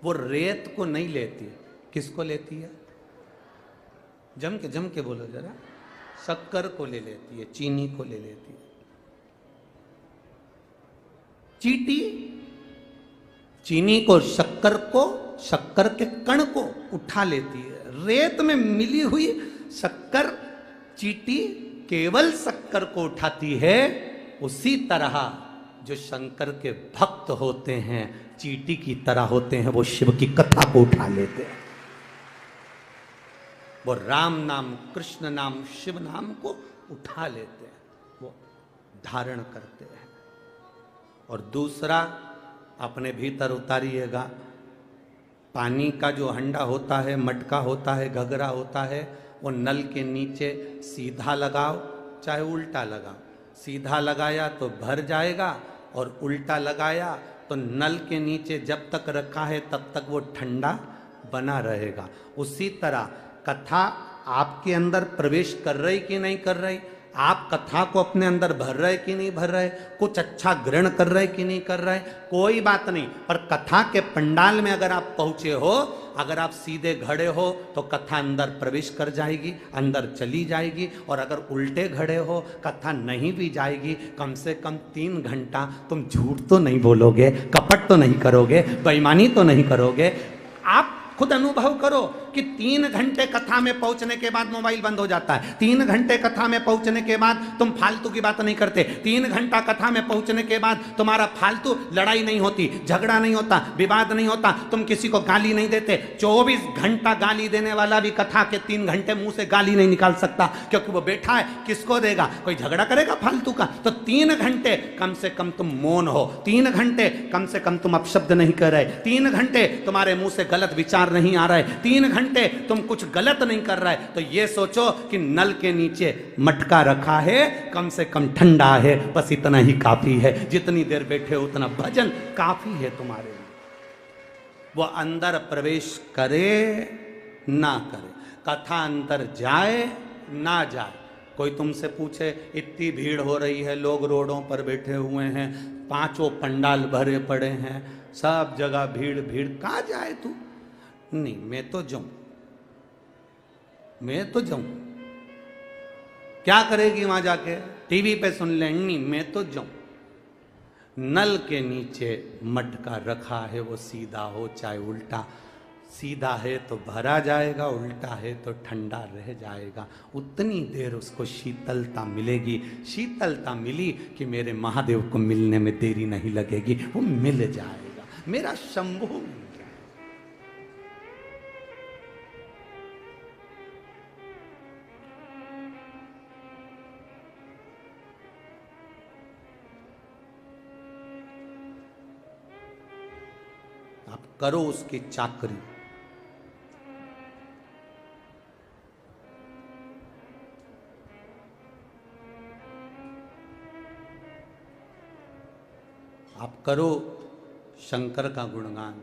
वो रेत को नहीं लेती। किसको लेती है? जम के बोलो जरा। शक्कर को ले लेती है, चीनी को ले लेती है। चींटी चीनी को, शक्कर के कण को उठा लेती है। रेत में मिली हुई शक्कर चींटी केवल शक्कर को उठाती है। उसी तरह जो शंकर के भक्त होते हैं चींटी की तरह होते हैं, वो शिव की कथा को उठा लेते हैं। वो राम नाम, कृष्ण नाम, शिव नाम को उठा लेते हैं, वो धारण करते हैं। और दूसरा, अपने भीतर उतारिएगा। पानी का जो हंडा होता है, मटका होता है, घगरा होता है, वो नल के नीचे सीधा लगाओ चाहे उल्टा लगाओ। सीधा लगाया तो भर जाएगा और उल्टा लगाया तो नल के नीचे जब तक रखा है तब तक वो ठंडा बना रहेगा। उसी तरह कथा आपके अंदर प्रवेश कर रही कि नहीं कर रही, आप कथा को अपने अंदर भर रहे कि नहीं भर रहे, कुछ अच्छा ग्रहण कर रहे कि नहीं कर रहे, कोई बात नहीं। पर कथा के पंडाल में अगर आप पहुंचे हो, अगर आप सीधे खड़े हो तो कथा अंदर प्रवेश कर जाएगी, अंदर चली जाएगी। और अगर उल्टे खड़े हो, कथा नहीं भी जाएगी। कम से कम 3 घंटा तुम झूठ तो नहीं बोलोगे, कपट तो नहीं करोगे, बेईमानी तो नहीं करोगे। आप खुद अनुभव करो कि 3 घंटे कथा में पहुंचने के बाद मोबाइल बंद हो जाता है। 3 घंटे कथा में पहुंचने के बाद तुम फालतू की बात नहीं करते। 3 घंटा कथा में पहुंचने के बाद तुम्हारा फालतू लड़ाई नहीं होती, झगड़ा नहीं होता, विवाद नहीं होता, तुम किसी को गाली नहीं देते। 24 घंटा गाली देने वाला भी कथा के 3 घंटे मुंह से गाली नहीं निकाल सकता, क्योंकि वो बैठा है, किसको देगा? कोई झगड़ा करेगा फालतू का? तो 3 घंटे कम से कम तुम मौन हो, 3 घंटे कम से कम तुम अपशब्द नहीं कर रहे, 3 घंटे तुम्हारे मुंह से गलत विचार नहीं आ रहा है, 3 घंटे तुम कुछ गलत नहीं कर रहा है। तो ये सोचो कि नल के नीचे मटका रखा है, कम से कम ठंडा है, बस इतना ही काफी है। जितनी देर बैठे हो उतना भजन काफी है तुम्हारे लिए। वो अंदर प्रवेश करे ना करे, कथा अंदर जाए ना जाए। कोई तुमसे पूछे, इतनी भीड़ हो रही है, लोग रोडों पर बैठे हुए हैं, 5 पंडाल भरे पड़े हैं, सब जगह भीड़ भीड़, कहाँ जाए तू? नहीं, मैं तो जाऊं। क्या करेगी वहां जाके? टीवी पे सुन लेनी, मैं तो जाऊं। नल के नीचे मटका रखा है, वो सीधा हो चाहे उल्टा, सीधा है तो भरा जाएगा, उल्टा है तो ठंडा रह जाएगा। उतनी देर उसको शीतलता मिलेगी। शीतलता मिली कि मेरे महादेव को मिलने में देरी नहीं लगेगी, वो मिल जाएगा, मेरा शंभू मिल जाएगा। आप करो उसकी चाकरी। आप करो शंकर का गुणगान।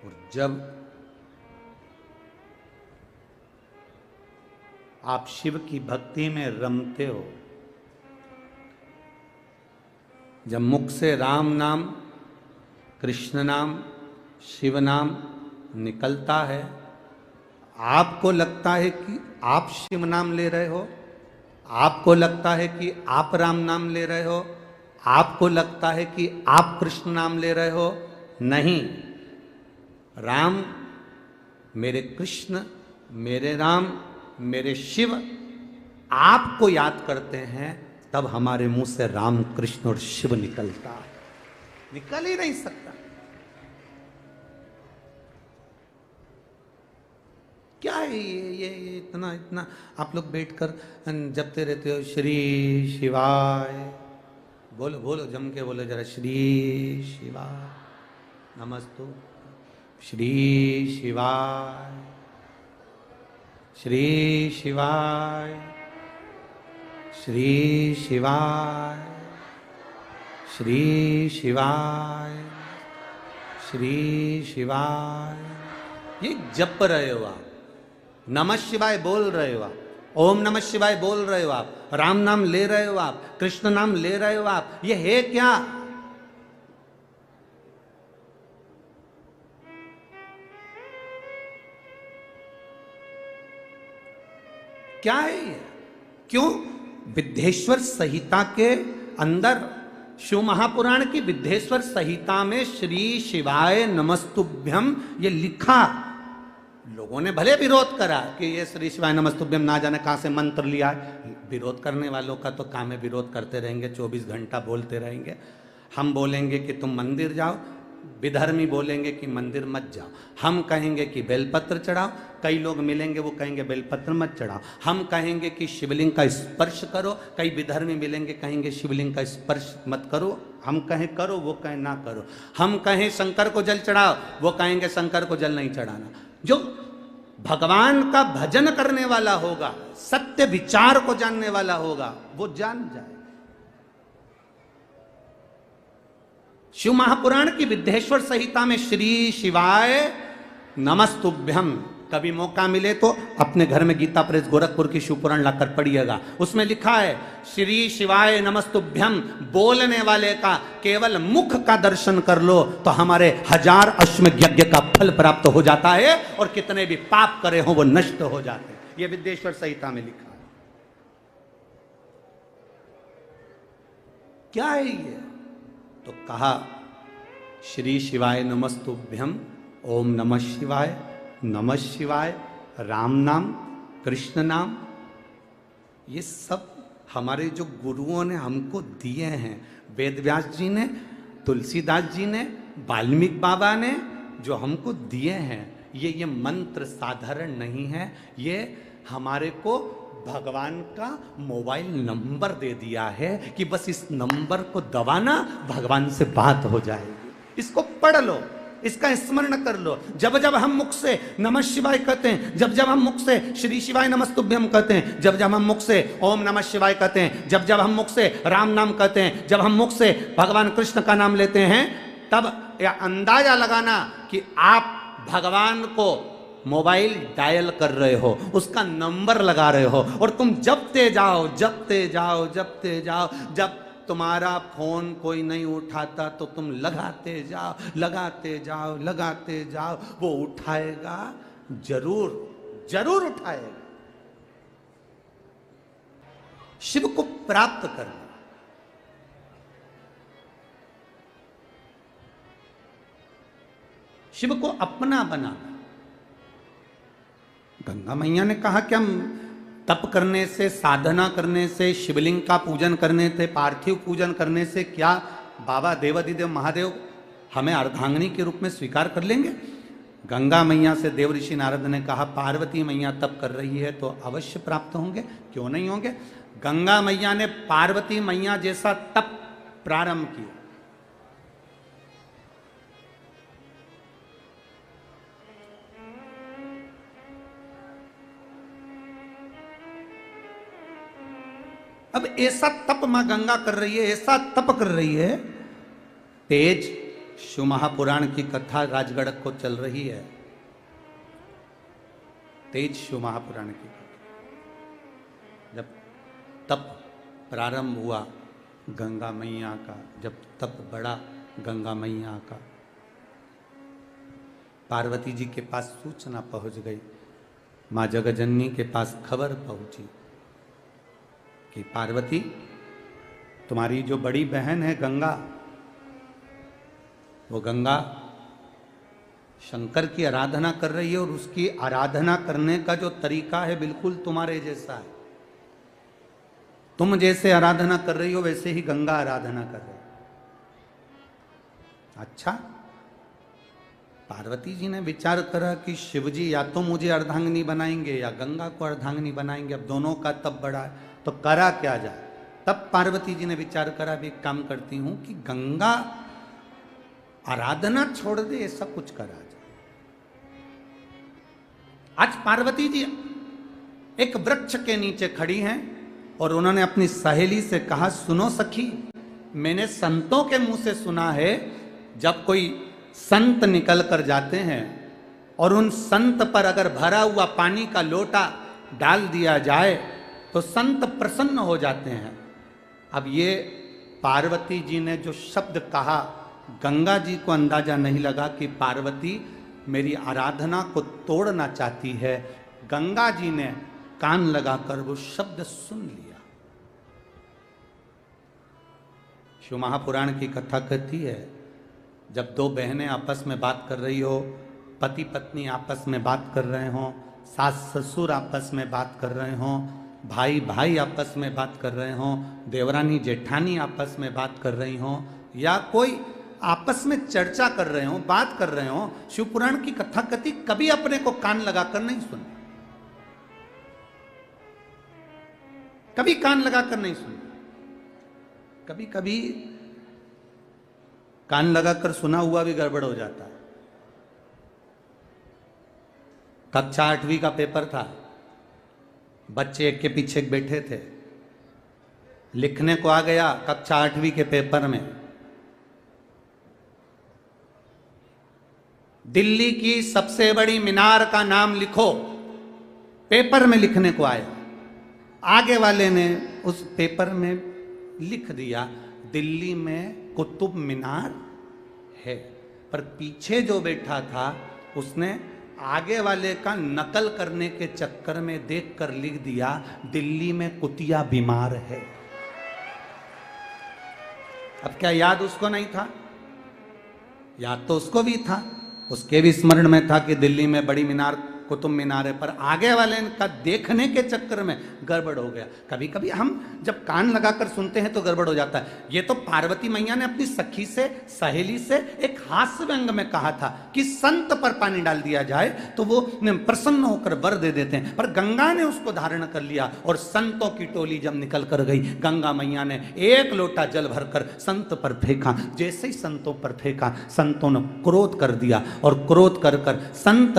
और जब आप शिव की भक्ति में रमते हो, जब मुख से राम नाम, कृष्ण नाम, शिव नाम निकलता है, आपको लगता है कि आप शिव नाम ले रहे हो, आपको लगता है कि आप राम नाम ले रहे हो, आपको लगता है कि आप कृष्ण नाम ले रहे हो। नहीं, राम मेरे कृष्ण, मेरे राम, मेरे शिव आपको याद करते हैं, तब हमारे मुंह से राम, कृष्ण और शिव निकलता है। निकल ही नहीं सकता। क्या है ये इतना इतना आप लोग बैठकर जपते रहते हो, श्री शिवाय। बोलो बोलो, जम के बोलो जरा, श्री शिवाय नमस्तु, श्री शिवाय, श्री शिवाय, श्री शिवाय, श्री शिवाय, श्री शिवाय। ये जप रहे हो आप, नमः शिवाय बोल रहे हो आप, ओम नमः शिवाय बोल रहे हो आप, राम नाम ले रहे हो आप, कृष्ण नाम ले रहे हो आप। ये है क्या? क्या है ये? क्यों? विद्धेश्वर संहिता के अंदर, शिव महापुराण की विद्धेश्वर संहिता में श्री शिवाय नमस्तुभ्यम ये लिखा। लोगों ने भले विरोध करा कि ये श्री शिवाय नमस्तुभ्यम ना जाने कहां से मंत्र लिया है। विरोध करने वालों का तो काम है, विरोध करते रहेंगे, 24 घंटा बोलते रहेंगे। हम बोलेंगे कि तुम मंदिर जाओ, विधर्मी बोलेंगे कि मंदिर मत जाओ। हम कहेंगे कि बेलपत्र चढ़ाओ, कई लोग मिलेंगे वो कहेंगे बेलपत्र मत चढ़ाओ। हम कहेंगे कि शिवलिंग का स्पर्श करो, कई विधर्मी मिलेंगे कहेंगे शिवलिंग का स्पर्श मत करो। हम कहें करो, वो कहें ना करो। हम कहें शंकर को जल चढ़ाओ, वो कहेंगे शंकर को जल नहीं चढ़ाना। जो भगवान का भजन करने वाला होगा, सत्य विचार को जानने वाला होगा, वो जान जाए। शिव महापुराण की विद्धेश्वर संहिता में श्री शिवाय नमस्तुभ्यम, कभी मौका मिले तो अपने घर में गीता प्रेस गोरखपुर की शिवपुराण लाकर पढ़िएगा। उसमें लिखा है श्री शिवाय नमस्तुभ्यम बोलने वाले का केवल मुख का दर्शन कर लो तो हमारे 1000 अश्वमेध यज्ञ का फल प्राप्त हो जाता है, और कितने भी पाप करे हो वो नष्ट हो जाते हैं। यह विद्धेश्वर संहिता में लिखा है। क्या है ये? तो कहा श्री शिवाय नमस्तुभ्यम, ओम नमः शिवाय, नमः शिवाय, राम नाम, कृष्ण नाम, ये सब हमारे जो गुरुओं ने हमको दिए हैं। वेद व्यास जी ने, तुलसीदास जी ने, वाल्मीकि बाबा ने जो हमको दिए हैं, ये मंत्र साधारण नहीं है। ये हमारे को भगवान का मोबाइल नंबर दे दिया है कि बस इस नंबर को दबाना, भगवान से बात हो जाएगी। इसको पढ़ लो, इसका स्मरण कर लो। जब जब हम मुख से नमः शिवाय कहते हैं, जब जब हम मुख से श्री शिवाय नमस्तुभ्यम कहते हैं, जब जब हम मुख से ओम नमः शिवाय कहते हैं, जब जब हम मुख से राम नाम कहते हैं, जब हम मुख से भगवान कृष्ण का नाम लेते हैं, तब यह अंदाजा लगाना कि आप भगवान को मोबाइल डायल कर रहे हो, उसका नंबर लगा रहे हो, और तुम जपते जाओ जपते जाओ जपते जाओ। जब तुम्हारा फोन कोई नहीं उठाता तो तुम लगाते जाओ, लगाते जाओ, लगाते जाओ, वो उठाएगा, जरूर जरूर उठाएगा। शिव को प्राप्त करना, शिव को अपना बनाना। गंगा मैया ने कहा कि हम तप करने से, साधना करने से, शिवलिंग का पूजन करने से, पार्थिव पूजन करने से क्या बाबा देवाधिदेव महादेव हमें अर्धांगिनी के रूप में स्वीकार कर लेंगे? गंगा मैया से देव ऋषि नारद ने कहा पार्वती मैया तप कर रही है तो अवश्य प्राप्त होंगे, क्यों नहीं होंगे। गंगा मैया ने पार्वती मैया जैसा तप प्रारंभ किया। अब ऐसा तप मां गंगा कर रही है, ऐसा तप कर रही है, तेज शिव महापुराण की कथा राजगढ़ को चल रही है। तेज शिव महापुराण की कथा, जब तप प्रारंभ हुआ गंगा मैया का, जब तप बढ़ा गंगा मैया का, पार्वती जी के पास सूचना पहुंच गई, मां जगजननी के पास खबर पहुंची कि पार्वती तुम्हारी जो बड़ी बहन है गंगा, वो गंगा शंकर की आराधना कर रही है और उसकी आराधना करने का जो तरीका है बिल्कुल तुम्हारे जैसा है। तुम जैसे आराधना कर रही हो वैसे ही गंगा आराधना कर रही है। अच्छा, पार्वती जी ने विचार करा कि शिवजी या तो मुझे अर्धांगिनी बनाएंगे या गंगा को अर्धांगिनी बनाएंगे, अब दोनों का तप बढ़ा है तो करा क्या जाए। तब पार्वती जी ने विचार करा भी एक काम करती हूं कि गंगा आराधना छोड़ दे, ऐसा कुछ करा जाए। आज पार्वती जी एक वृक्ष के नीचे खड़ी हैं और उन्होंने अपनी सहेली से कहा सुनो सखी, मैंने संतों के मुंह से सुना है जब कोई संत निकल कर जाते हैं और उन संत पर अगर भरा हुआ पानी का लोटा डाल दिया जाए तो संत प्रसन्न हो जाते हैं। अब ये पार्वती जी ने जो शब्द कहा, गंगा जी को अंदाजा नहीं लगा कि पार्वती मेरी आराधना को तोड़ना चाहती है। गंगा जी ने कान लगाकर वो शब्द सुन लिया। शिव महापुराण की कथा कहती है जब दो बहनें आपस में बात कर रही हो, पति पत्नी आपस में बात कर रहे हो, सास ससुर आपस में बात कर रहे हो, भाई भाई आपस में बात कर रहे हो, देवरानी जेठानी आपस में बात कर रही हो, या कोई आपस में चर्चा कर रहे हो, बात कर रहे हो, शिव पुराण की कथा कथी कभी अपने को कान लगाकर नहीं सुने, कभी कान लगाकर नहीं सुने। कभी कभी कान लगाकर सुना हुआ भी गड़बड़ हो जाता है। कक्षा 8वीं का पेपर था, बच्चे एक के पीछे एक बैठे थे, लिखने को आ गया कक्षा 8वीं के पेपर में दिल्ली की सबसे बड़ी मीनार का नाम लिखो, पेपर में लिखने को आया। आगे वाले ने उस पेपर में लिख दिया दिल्ली में कुतुब मीनार है, पर पीछे जो बैठा था उसने आगे वाले का नकल करने के चक्कर में देखकर लिख दिया दिल्ली में कुतिया बीमार है। अब क्या याद उसको नहीं था? याद तो उसको भी था, उसके भी स्मरण में था कि दिल्ली में बड़ी मीनार कुतुब मीनार है, पर आगे वाले का देखने के चक्कर में गड़बड़ हो गया। कभी कभी हम जब कान लगाकर सुनते हैं तो गड़बड़ हो जाता है। ये तो पार्वती मैया ने अपनी सखी से, सहेली से एक हास्य व्यंग में कहा था कि संत पर पानी डाल दिया जाए तो वो प्रसन्न होकर वर दे देते हैं, पर गंगा ने उसको धारण कर लिया और संतों की टोली जब निकल कर गई, गंगा मैया ने एक लोटा जल भरकर संत पर फेंका। जैसे ही संतों पर फेंका, संतों ने क्रोध कर दिया और क्रोध कर कर संत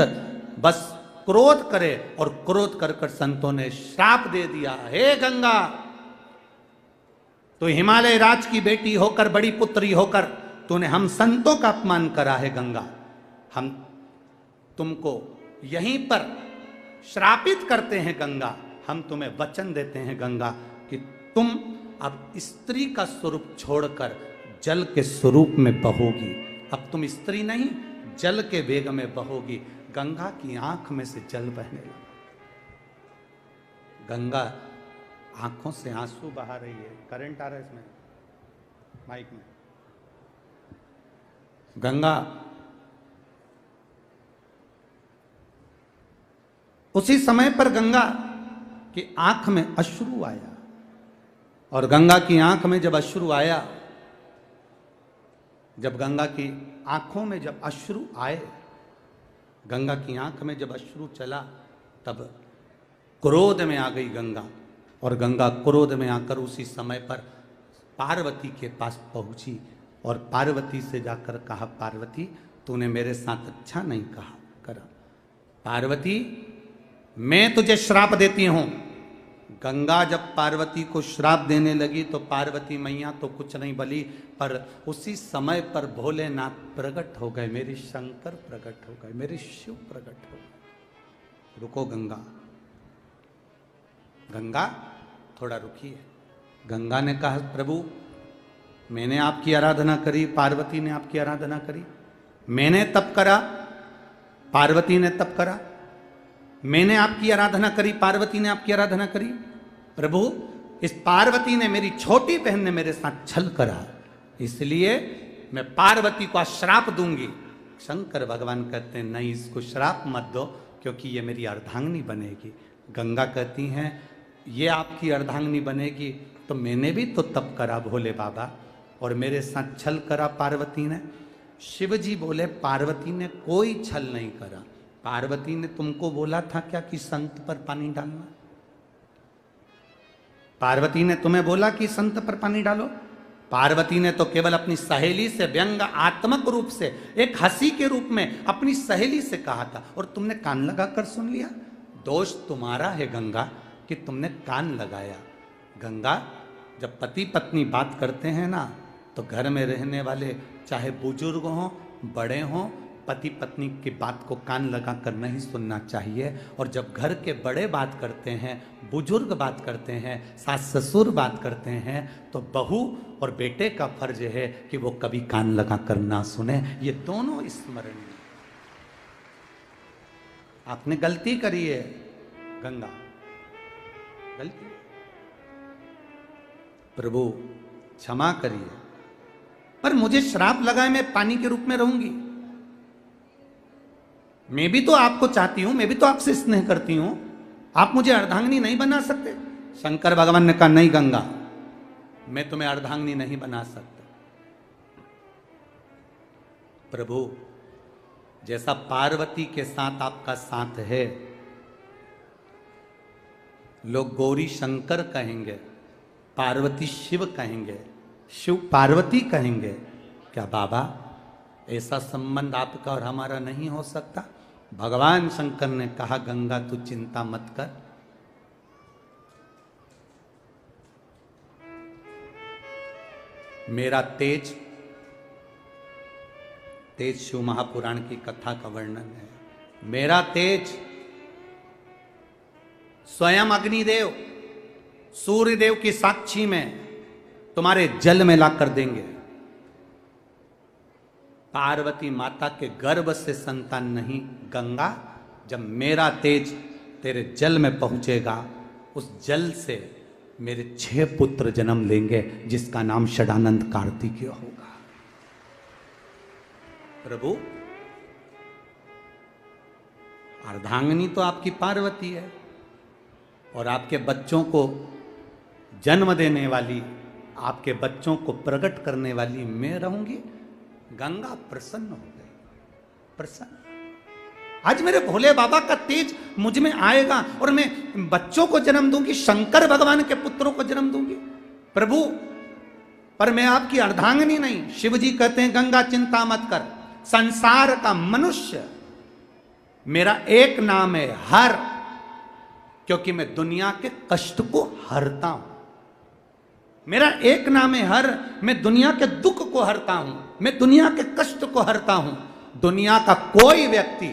बस क्रोध करे और क्रोध कर कर संतों ने श्राप दे दिया, हे गंगा, तो हिमालय राज की बेटी होकर, बड़ी पुत्री होकर तूने हम संतों का अपमान करा है गंगा। हम तुमको यहीं पर श्रापित करते हैं गंगा, हम तुम्हें वचन देते हैं गंगा कि तुम अब स्त्री का स्वरूप छोड़कर जल के स्वरूप में बहोगी। अब तुम स्त्री नहीं, जल के वेग में बहोगी। गंगा की आंख में से जल बहने लगा। गंगा आंखों से आंसू बहा रही है। करंट आ रहा है इसमें माइक में। गंगा उसी समय पर गंगा की आंख में अश्रु आया, और गंगा की आंख में जब अश्रु आया, जब गंगा की आंखों में जब अश्रु आए, गंगा की आंख में जब अश्रु चला, तब क्रोध में आ गई गंगा। और गंगा क्रोध में आकर उसी समय पर पार्वती के पास पहुंची और पार्वती से जाकर कहा, पार्वती तूने मेरे साथ अच्छा नहीं कहा करा। पार्वती मैं तुझे श्राप देती हूं। गंगा जब पार्वती को श्राप देने लगी तो पार्वती मैया तो कुछ नहीं बोली, पर उसी समय पर भोलेनाथ प्रकट हो गए, मेरे शंकर प्रकट हो गए, मेरे शिव प्रकट हो गए। रुको गंगा, गंगा थोड़ा रुकिए। गंगा ने कहा, प्रभु मैंने आपकी आराधना करी, पार्वती ने आपकी आराधना करी, मैंने तप करा, पार्वती ने तप करा, मैंने आपकी आराधना करी, पार्वती ने आपकी आराधना करी। प्रभु इस पार्वती ने, मेरी छोटी बहन ने मेरे साथ छल करा, इसलिए मैं पार्वती को श्राप दूंगी। शंकर भगवान कहते हैं नहीं, इसको श्राप मत दो, क्योंकि ये मेरी अर्धांगिनी बनेगी। गंगा कहती हैं ये आपकी अर्धांगिनी बनेगी तो मैंने भी तो तप करा भोले बाबा, और मेरे साथ छल करा पार्वती ने। शिव जी बोले पार्वती ने कोई छल नहीं करा। पार्वती ने तुमको बोला था क्या कि संत पर पानी डालना? पार्वती ने तुम्हें बोला कि संत पर पानी डालो? पार्वती ने तो केवल अपनी सहेली से व्यंग आत्मक रूप से, एक हंसी के रूप में अपनी सहेली से कहा था, और तुमने कान लगाकर सुन लिया। दोष तुम्हारा है गंगा कि तुमने कान लगाया। गंगा, जब पति पत्नी बात करते हैं ना, तो घर में रहने वाले चाहे बुजुर्ग हों बड़े हों, पति पत्नी की बात को कान लगाकर नहीं सुनना चाहिए। और जब घर के बड़े बात करते हैं, बुजुर्ग बात करते हैं, सास ससुर बात करते हैं, तो बहू और बेटे का फर्ज है कि वो कभी कान लगाकर ना सुने। ये दोनों स्मरणीय। आपने गलती करी है गंगा, गलती, प्रभु क्षमा करिए, पर मुझे श्राप लगाए मैं पानी के रूप में रहूंगी। मैं भी तो आपको चाहती हूं, मैं भी तो आपसे स्नेह करती हूं, आप मुझे अर्धांगिनी नहीं बना सकते? शंकर भगवान ने कहा नहीं गंगा, मैं तुम्हें अर्धांगिनी नहीं बना सकता। प्रभु जैसा पार्वती के साथ आपका साथ है, लोग गौरी शंकर कहेंगे, पार्वती शिव कहेंगे, शिव पार्वती कहेंगे। क्या बाबा ऐसा संबंध आपका और हमारा नहीं हो सकता? भगवान शंकर ने कहा गंगा तू चिंता मत कर, मेरा तेज, तेज शिव महापुराण की कथा का वर्णन है। मेरा तेज स्वयं अग्निदेव सूर्यदेव की साक्षी में तुम्हारे जल में ला कर देंगे। पार्वती माता के गर्भ से संतान नहीं, गंगा जब मेरा तेज तेरे जल में पहुंचेगा, उस जल से मेरे 6 पुत्र जन्म लेंगे, जिसका नाम षडानंद कार्तिकेय होगा। प्रभु अर्धांगिनी तो आपकी पार्वती है, और आपके बच्चों को जन्म देने वाली, आपके बच्चों को प्रकट करने वाली मैं रहूंगी। गंगा प्रसन्न हो गई, प्रसन्न। आज मेरे भोले बाबा का तेज मुझ में आएगा और मैं बच्चों को जन्म दूंगी, शंकर भगवान के पुत्रों को जन्म दूंगी। प्रभु पर मैं आपकी अर्धांगिनी नहीं। शिव जी कहते हैं गंगा चिंता मत कर, संसार का मनुष्य मेरा एक नाम है हर, क्योंकि मैं दुनिया के कष्ट को हरता हूं। मेरा एक नाम है हर, मैं दुनिया के दुख को हरता हूं, मैं दुनिया के कष्ट को हरता हूं। दुनिया का कोई व्यक्ति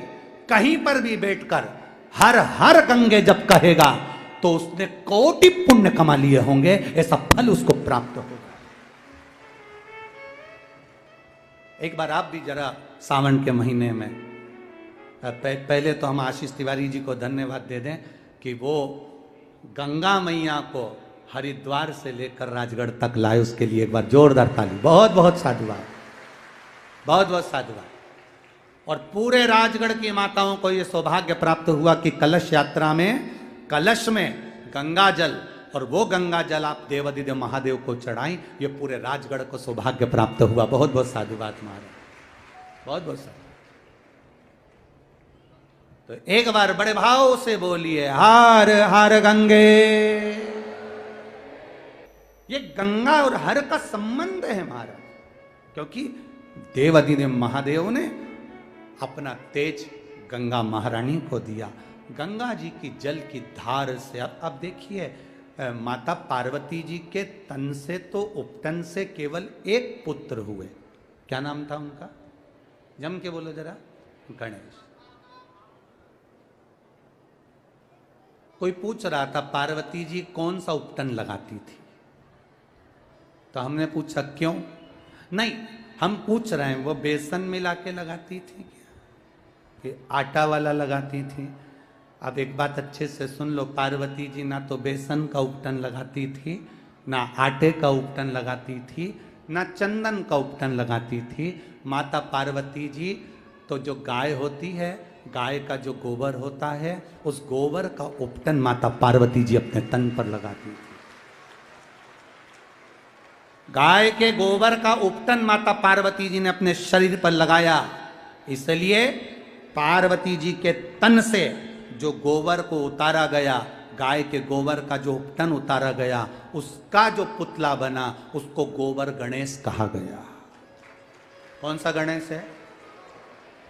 कहीं पर भी बैठकर हर हर गंगे जब कहेगा तो उसने कोटि पुण्य कमा लिए होंगे, ऐसा फल उसको प्राप्त होगा। एक बार आप भी जरा सावन के महीने में पहले तो हम आशीष तिवारी जी को धन्यवाद दे दें कि वो गंगा मैया को हरिद्वार से लेकर राजगढ़ तक लाए, उसके लिए एक बार जोरदार ताली। बहुत बहुत साधुवाद, बहुत बहुत साधुवाद। और पूरे राजगढ़ की माताओं को यह सौभाग्य प्राप्त हुआ कि कलश यात्रा में कलश में गंगा जल, और वो गंगा जल आप देवाधिदेव महादेव को चढ़ाई, ये पूरे राजगढ़ को सौभाग्य प्राप्त हुआ। बहुत बहुत साधुवाद महाराज, बहुत बहुत साधुवाद। तो एक बार बड़े भाव से बोलिए हर हर गंगे। ये गंगा और हर का संबंध है महाराज, क्योंकि देवाधिदेव महादेव ने अपना तेज गंगा महारानी को दिया। गंगा जी की जल की धार से अब देखिए, माता पार्वती जी के तन से तो उपटन से केवल एक पुत्र हुए। क्या नाम था उनका? जम के बोलो जरा। गणेश। कोई पूछ रहा था पार्वती जी कौन सा उपटन लगाती थी, तो हमने पूछा क्यों? नहीं, हम पूछ रहे हैं वो बेसन मिला के लगाती थी क्या, कि आटा वाला लगाती थी? अब एक बात अच्छे से सुन लो, पार्वती जी ना तो बेसन का उपटन लगाती थी, ना आटे का उपटन लगाती थी, ना चंदन का उपटन लगाती थी। माता पार्वती जी तो जो गाय होती है, गाय का जो गोबर होता है, उस गोबर का उपटन माता पार्वती जी अपने तन पर लगाती थी। गाय के गोबर का उपटन माता पार्वती जी ने अपने शरीर पर लगाया, इसलिए पार्वती जी के तन से जो गोबर को उतारा गया, गाय के गोबर का जो उपटन उतारा गया, उसका जो पुतला बना, उसको गोबर गणेश कहा गया। कौन सा गणेश है?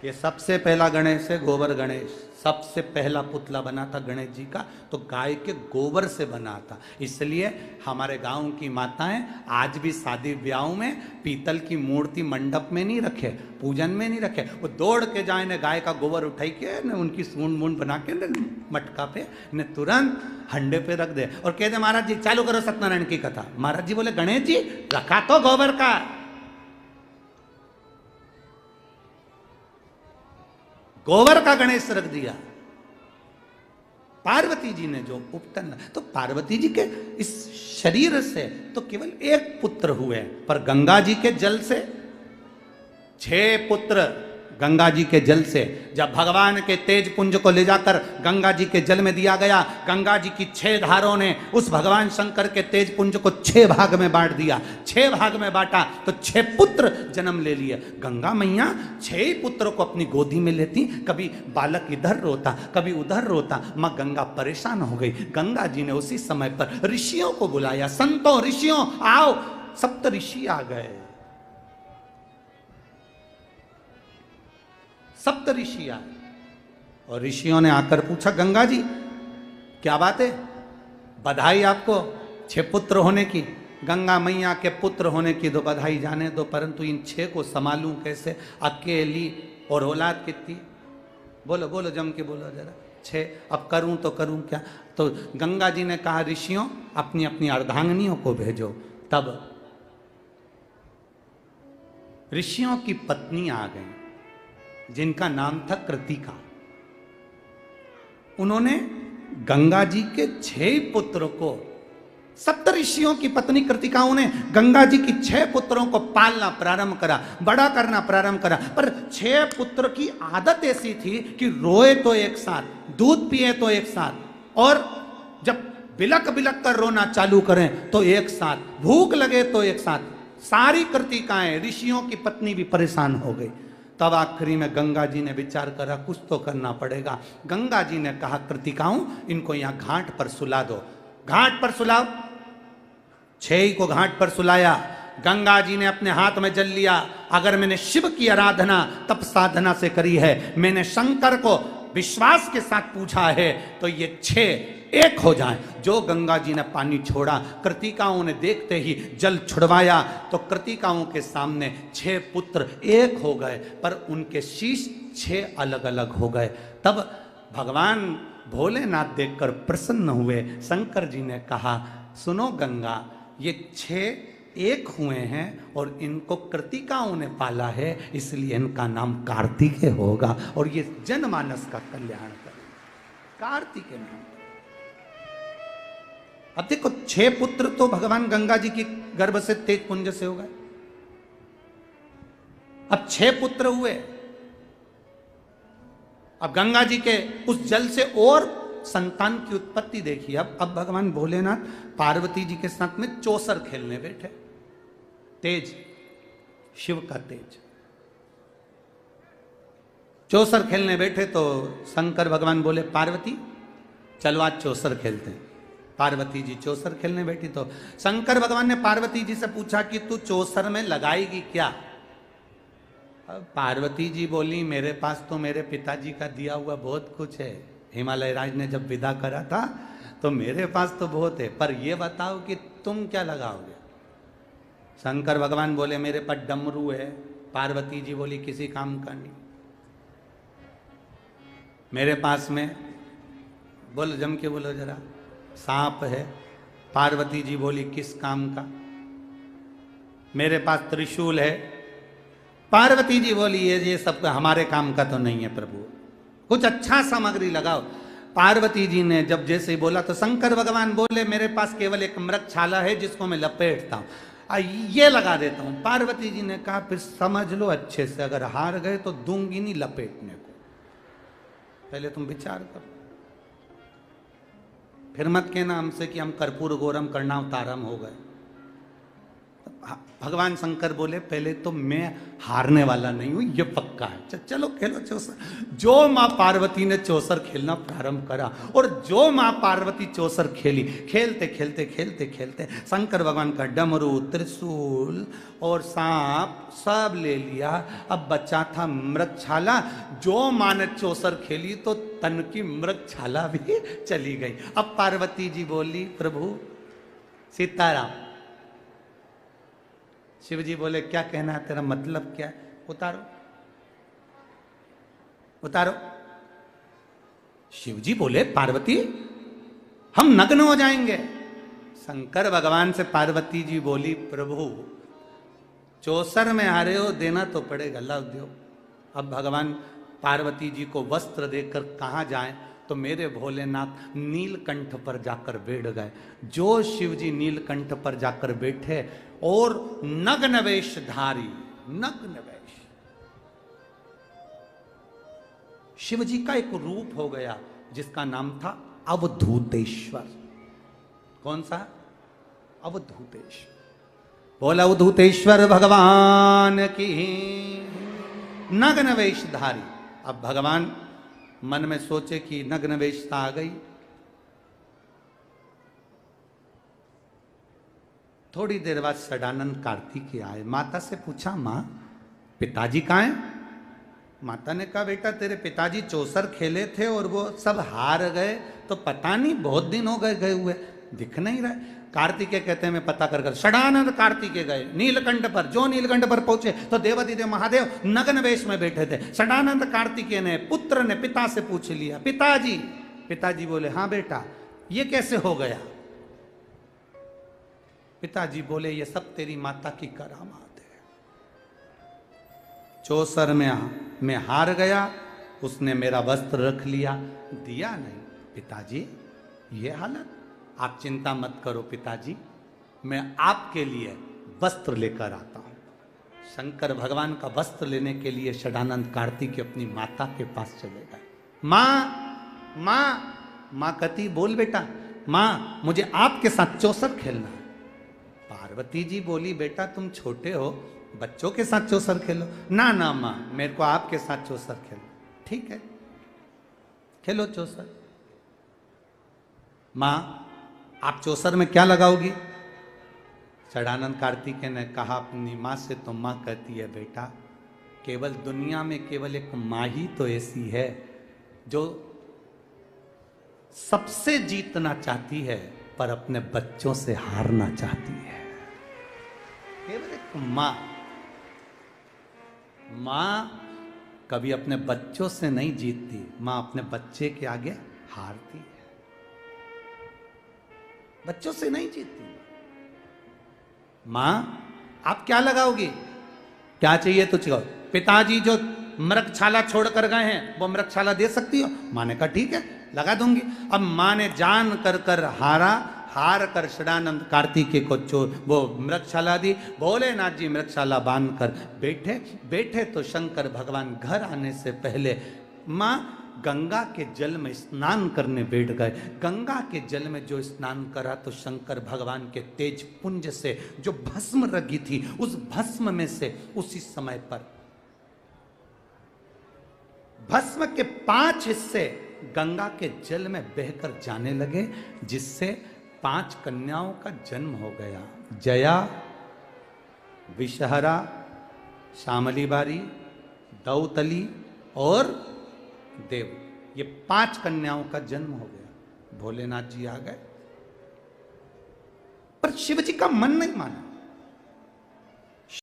ये सबसे पहला गणेश है, गोबर गणेश। सबसे पहला पुतला बना था गणेश जी का, तो गाय के गोबर से बना था। इसलिए हमारे गांव की माताएं आज भी शादी ब्याह में पीतल की मूर्ति मंडप में नहीं रखे, पूजन में नहीं रखे, वो दौड़ के जाए ने गाय का गोबर उठाई के न उनकी सूंड मूंड बना के न मटका पे न तुरंत हंडे पे रख दे और कह दे महाराज जी चालू करो सत्यनारायण की कथा। महाराज जी बोले गणेश जी रखा तो गोबर का, गोबर का गणेश रख दिया। पार्वती जी ने जो उपटन, तो पार्वती जी के इस शरीर से तो केवल एक पुत्र हुए, पर गंगा जी के जल से 6 पुत्र। गंगा जी के जल से जब भगवान के तेज पुंज को ले जाकर गंगा जी के जल में दिया गया, गंगा जी की 6 धारों ने उस भगवान शंकर के तेज पुंज को 6 भाग में बांट दिया। 6 भाग में बांटा तो 6 पुत्र जन्म ले लिए। गंगा मैया 6 पुत्रों को अपनी गोदी में लेती, कभी बालक इधर रोता कभी उधर रोता। मां गंगा परेशान हो गई। गंगा जी ने उसी समय पर ऋषियों को बुलाया, संतों ऋषियों आओ। 7 ऋषि आ गए, 7 ऋषि आए और ऋषियों ने आकर पूछा गंगा जी क्या बात है, बधाई आपको 6 पुत्र होने की। गंगा मैया के पुत्र होने की तो बधाई जाने दो, परंतु इन 6 को संभालूं कैसे, अकेली, और औलाद कितनी? बोलो बोलो जम के बोलो जरा। 6। अब करूं तो करूं क्या? तो गंगा जी ने कहा ऋषियों अपनी अपनी अर्धांगिनियों को भेजो। तब ऋषियों की पत्नी आ गई जिनका नाम था कृतिका। उन्होंने गंगा जी के 6 पुत्रों को, 7 ऋषियों की पत्नी कृतिकाओं ने गंगा जी की 6 पुत्रों को पालना प्रारंभ करा, बड़ा करना प्रारंभ करा। पर 6 पुत्र की आदत ऐसी थी कि रोए तो एक साथ, दूध पिए तो एक साथ, और जब बिलक बिलक कर रोना चालू करें तो एक साथ, भूख लगे तो एक साथ। सारी कृतिकाएं, ऋषियों की पत्नी भी परेशान हो गई। तब आखिरी में गंगा जी ने विचार करा कुछ तो करना पड़ेगा। गंगा जी ने कहा कृतिकाओं इनको यहां घाट पर सुला दो, घाट पर सुलाओ। 6 को घाट पर सुलाया। गंगा जी ने अपने हाथ में जल लिया। अगर मैंने शिव की आराधना तप साधना से करी है, मैंने शंकर को विश्वास के साथ पूछा है, तो ये 6 एक हो जाएं। जो गंगा जी ने पानी छोड़ा, कृतिकाओं ने देखते ही जल छुड़वाया, तो कृतिकाओं के सामने 6 पुत्र एक हो गए, पर उनके शीश 6 अलग अलग हो गए। तब भगवान भोलेनाथ देखकर प्रसन्न हुए। शंकर जी ने कहा सुनो गंगा, ये 6 एक हुए हैं और इनको कृतिकाओं ने पाला है, इसलिए इनका नाम कार्तिकेय होगा और ये जनमानस का कल्याण करेगा। कार्तिकेय नाम। अब देखो 6 पुत्र तो भगवान गंगा जी की गर्भ से तेज पुंज से हो गए। अब 6 पुत्र हुए। अब गंगा जी के उस जल से और संतान की उत्पत्ति देखिए। अब भगवान भोलेनाथ पार्वती जी के साथ में चौसर खेलने बैठे। तेज, शिव का तेज। चौसर खेलने बैठे तो शंकर भगवान बोले पार्वती चलो आज चौसर खेलते हैं। पार्वती जी चौसर खेलने बैठी तो शंकर भगवान ने पार्वती जी से पूछा कि तू चौसर में लगाएगी क्या? अब पार्वती जी बोली मेरे पास तो मेरे पिताजी का दिया हुआ बहुत कुछ है। हिमालय राज ने जब विदा करा था तो मेरे पास तो बहुत है, पर यह बताओ कि तुम क्या लगाओगे? शंकर भगवान बोले मेरे पास डमरू है। पार्वती जी बोली किसी काम का नहीं। मेरे पास में बोलो जम के बोलो जरा, सांप है। पार्वती जी बोली किस काम का? मेरे पास त्रिशूल है। पार्वती जी बोली ये सब हमारे काम का तो नहीं है प्रभु, कुछ अच्छा सामग्री लगाओ। पार्वती जी ने जब जैसे ही बोला तो शंकर भगवान बोले मेरे पास केवल एक मृगछाला है जिसको मैं लपेटता हूं, ये लगा देता हूं। पार्वती जी ने कहा फिर समझ लो अच्छे से, अगर हार गए तो दूंगी नहीं लपेटने को, पहले तुम विचार करो। फिर मत कहना हमसे कि हम कर्पूर गौरम कर्णावतारम हो गए। भगवान शंकर बोले पहले तो मैं हारने वाला नहीं हूं, ये पक्का है। चलो खेलो चौसर। जो मां पार्वती ने चौसर खेलना प्रारंभ करा और जो मां पार्वती चौसर खेली, खेलते खेलते खेलते खेलते शंकर भगवान का डमरू, त्रिशूल और सांप सब ले लिया। अब बचा था मृगछाला। जो मां ने चौसर खेली तो तन की मृगछाला भी चली गई। अब पार्वती जी बोली प्रभु सीताराम। शिव जी बोले क्या कहना है तेरा, मतलब क्या है? उतारो उतारो। शिव जी बोले पार्वती हम नग्न हो जाएंगे। शंकर भगवान से पार्वती जी बोली प्रभु चौसर में आ रहे हो, देना तो पड़ेगा, लाओ दो। अब भगवान पार्वती जी को वस्त्र देकर कहाँ जाएं? तो मेरे भोलेनाथ नीलकंठ पर जाकर बैठ गए। जो शिव जी नीलकंठ पर जाकर बैठे और नग्न वेशधारी, नग्न वेश, शिव जी का एक रूप हो गया जिसका नाम था अवधूतेश्वर। कौन सा? अवधूतेश्वर। बोला अवधूतेश्वर भगवान की, नग्न वेशधारी। अब भगवान मन में सोचे कि नग्न वेशता आ गई। थोड़ी देर बाद षडानंद कार्तिकेय आए। माता से पूछा मां पिताजी कहाँ हैं? माता ने कहा बेटा तेरे पिताजी चौसर खेले थे और वो सब हार गए, तो पता नहीं बहुत दिन हो गए गए हुए, दिख नहीं रहे। कार्तिकेय कहते हैं मैं पता कर षडानंद कार्तिकेय गए नीलकंठ पर। जो नीलकंठ पर पहुंचे तो देवाधिदेव महादेव नग्न वेश में बैठे थे। षडानंद कार्तिकेय ने पुत्र ने पिता से पूछ लिया पिताजी। पिताजी बोले हाँ बेटा ये कैसे हो गया? पिताजी बोले ये सब तेरी माता की करामात है। चौसर में मैं हार गया, उसने मेरा वस्त्र रख लिया, दिया नहीं। पिताजी ये हालत, आप चिंता मत करो पिताजी, मैं आपके लिए वस्त्र लेकर आता हूं। शंकर भगवान का वस्त्र लेने के लिए षडानंद कार्तिकेय अपनी माता के पास चले गए। मां मां मां कहती बोल बेटा। मां मुझे आपके साथ चौसर खेलना है। पार्वती जी बोली बेटा तुम छोटे हो, बच्चों के साथ चौसर खेलो। ना ना मां मेरे को आपके साथ चौसर खेलो। ठीक है खेलो चौसर। मां आप चौसर में क्या लगाओगी? षडानंद कार्तिकेय ने कहा अपनी मां से, तो मां कहती है बेटा केवल दुनिया में केवल एक मां ही तो ऐसी है जो सबसे जीतना चाहती है पर अपने बच्चों से हारना चाहती है। केवल एक मां। मां कभी अपने बच्चों से नहीं जीतती, मां अपने बच्चे के आगे हारती है, बच्चों से नहीं जीतती। मां आप क्या लगाओगी, क्या चाहिए तुझको? पिताजी जो मृगशाला छोड़ कर गए हैं वो मृगशाला दे सकती हो? मां ने कहा ठीक है लगा दूंगी। अब मां ने जान कर हार कर षडानंद कार्तिकेय को वो मृगशाला दी। भोलेनाथ जी मृगशाला बांध कर बैठे तो शंकर भगवान घर आने से पहले मां गंगा के जल में स्नान करने बैठ गए। गंगा के जल में जो स्नान करा तो शंकर भगवान के तेज पुंज से जो भस्म रगी थी उस भस्म में से उसी समय पर भस्म के 5 हिस्से गंगा के जल में बहकर जाने लगे, जिससे 5 कन्याओं का जन्म हो गया। जया, विषहरा, श्यामली बारी, दौतली और देव, ये 5 कन्याओं का जन्म हो गया। भोलेनाथ जी आ गए पर शिव जी का मन नहीं माना।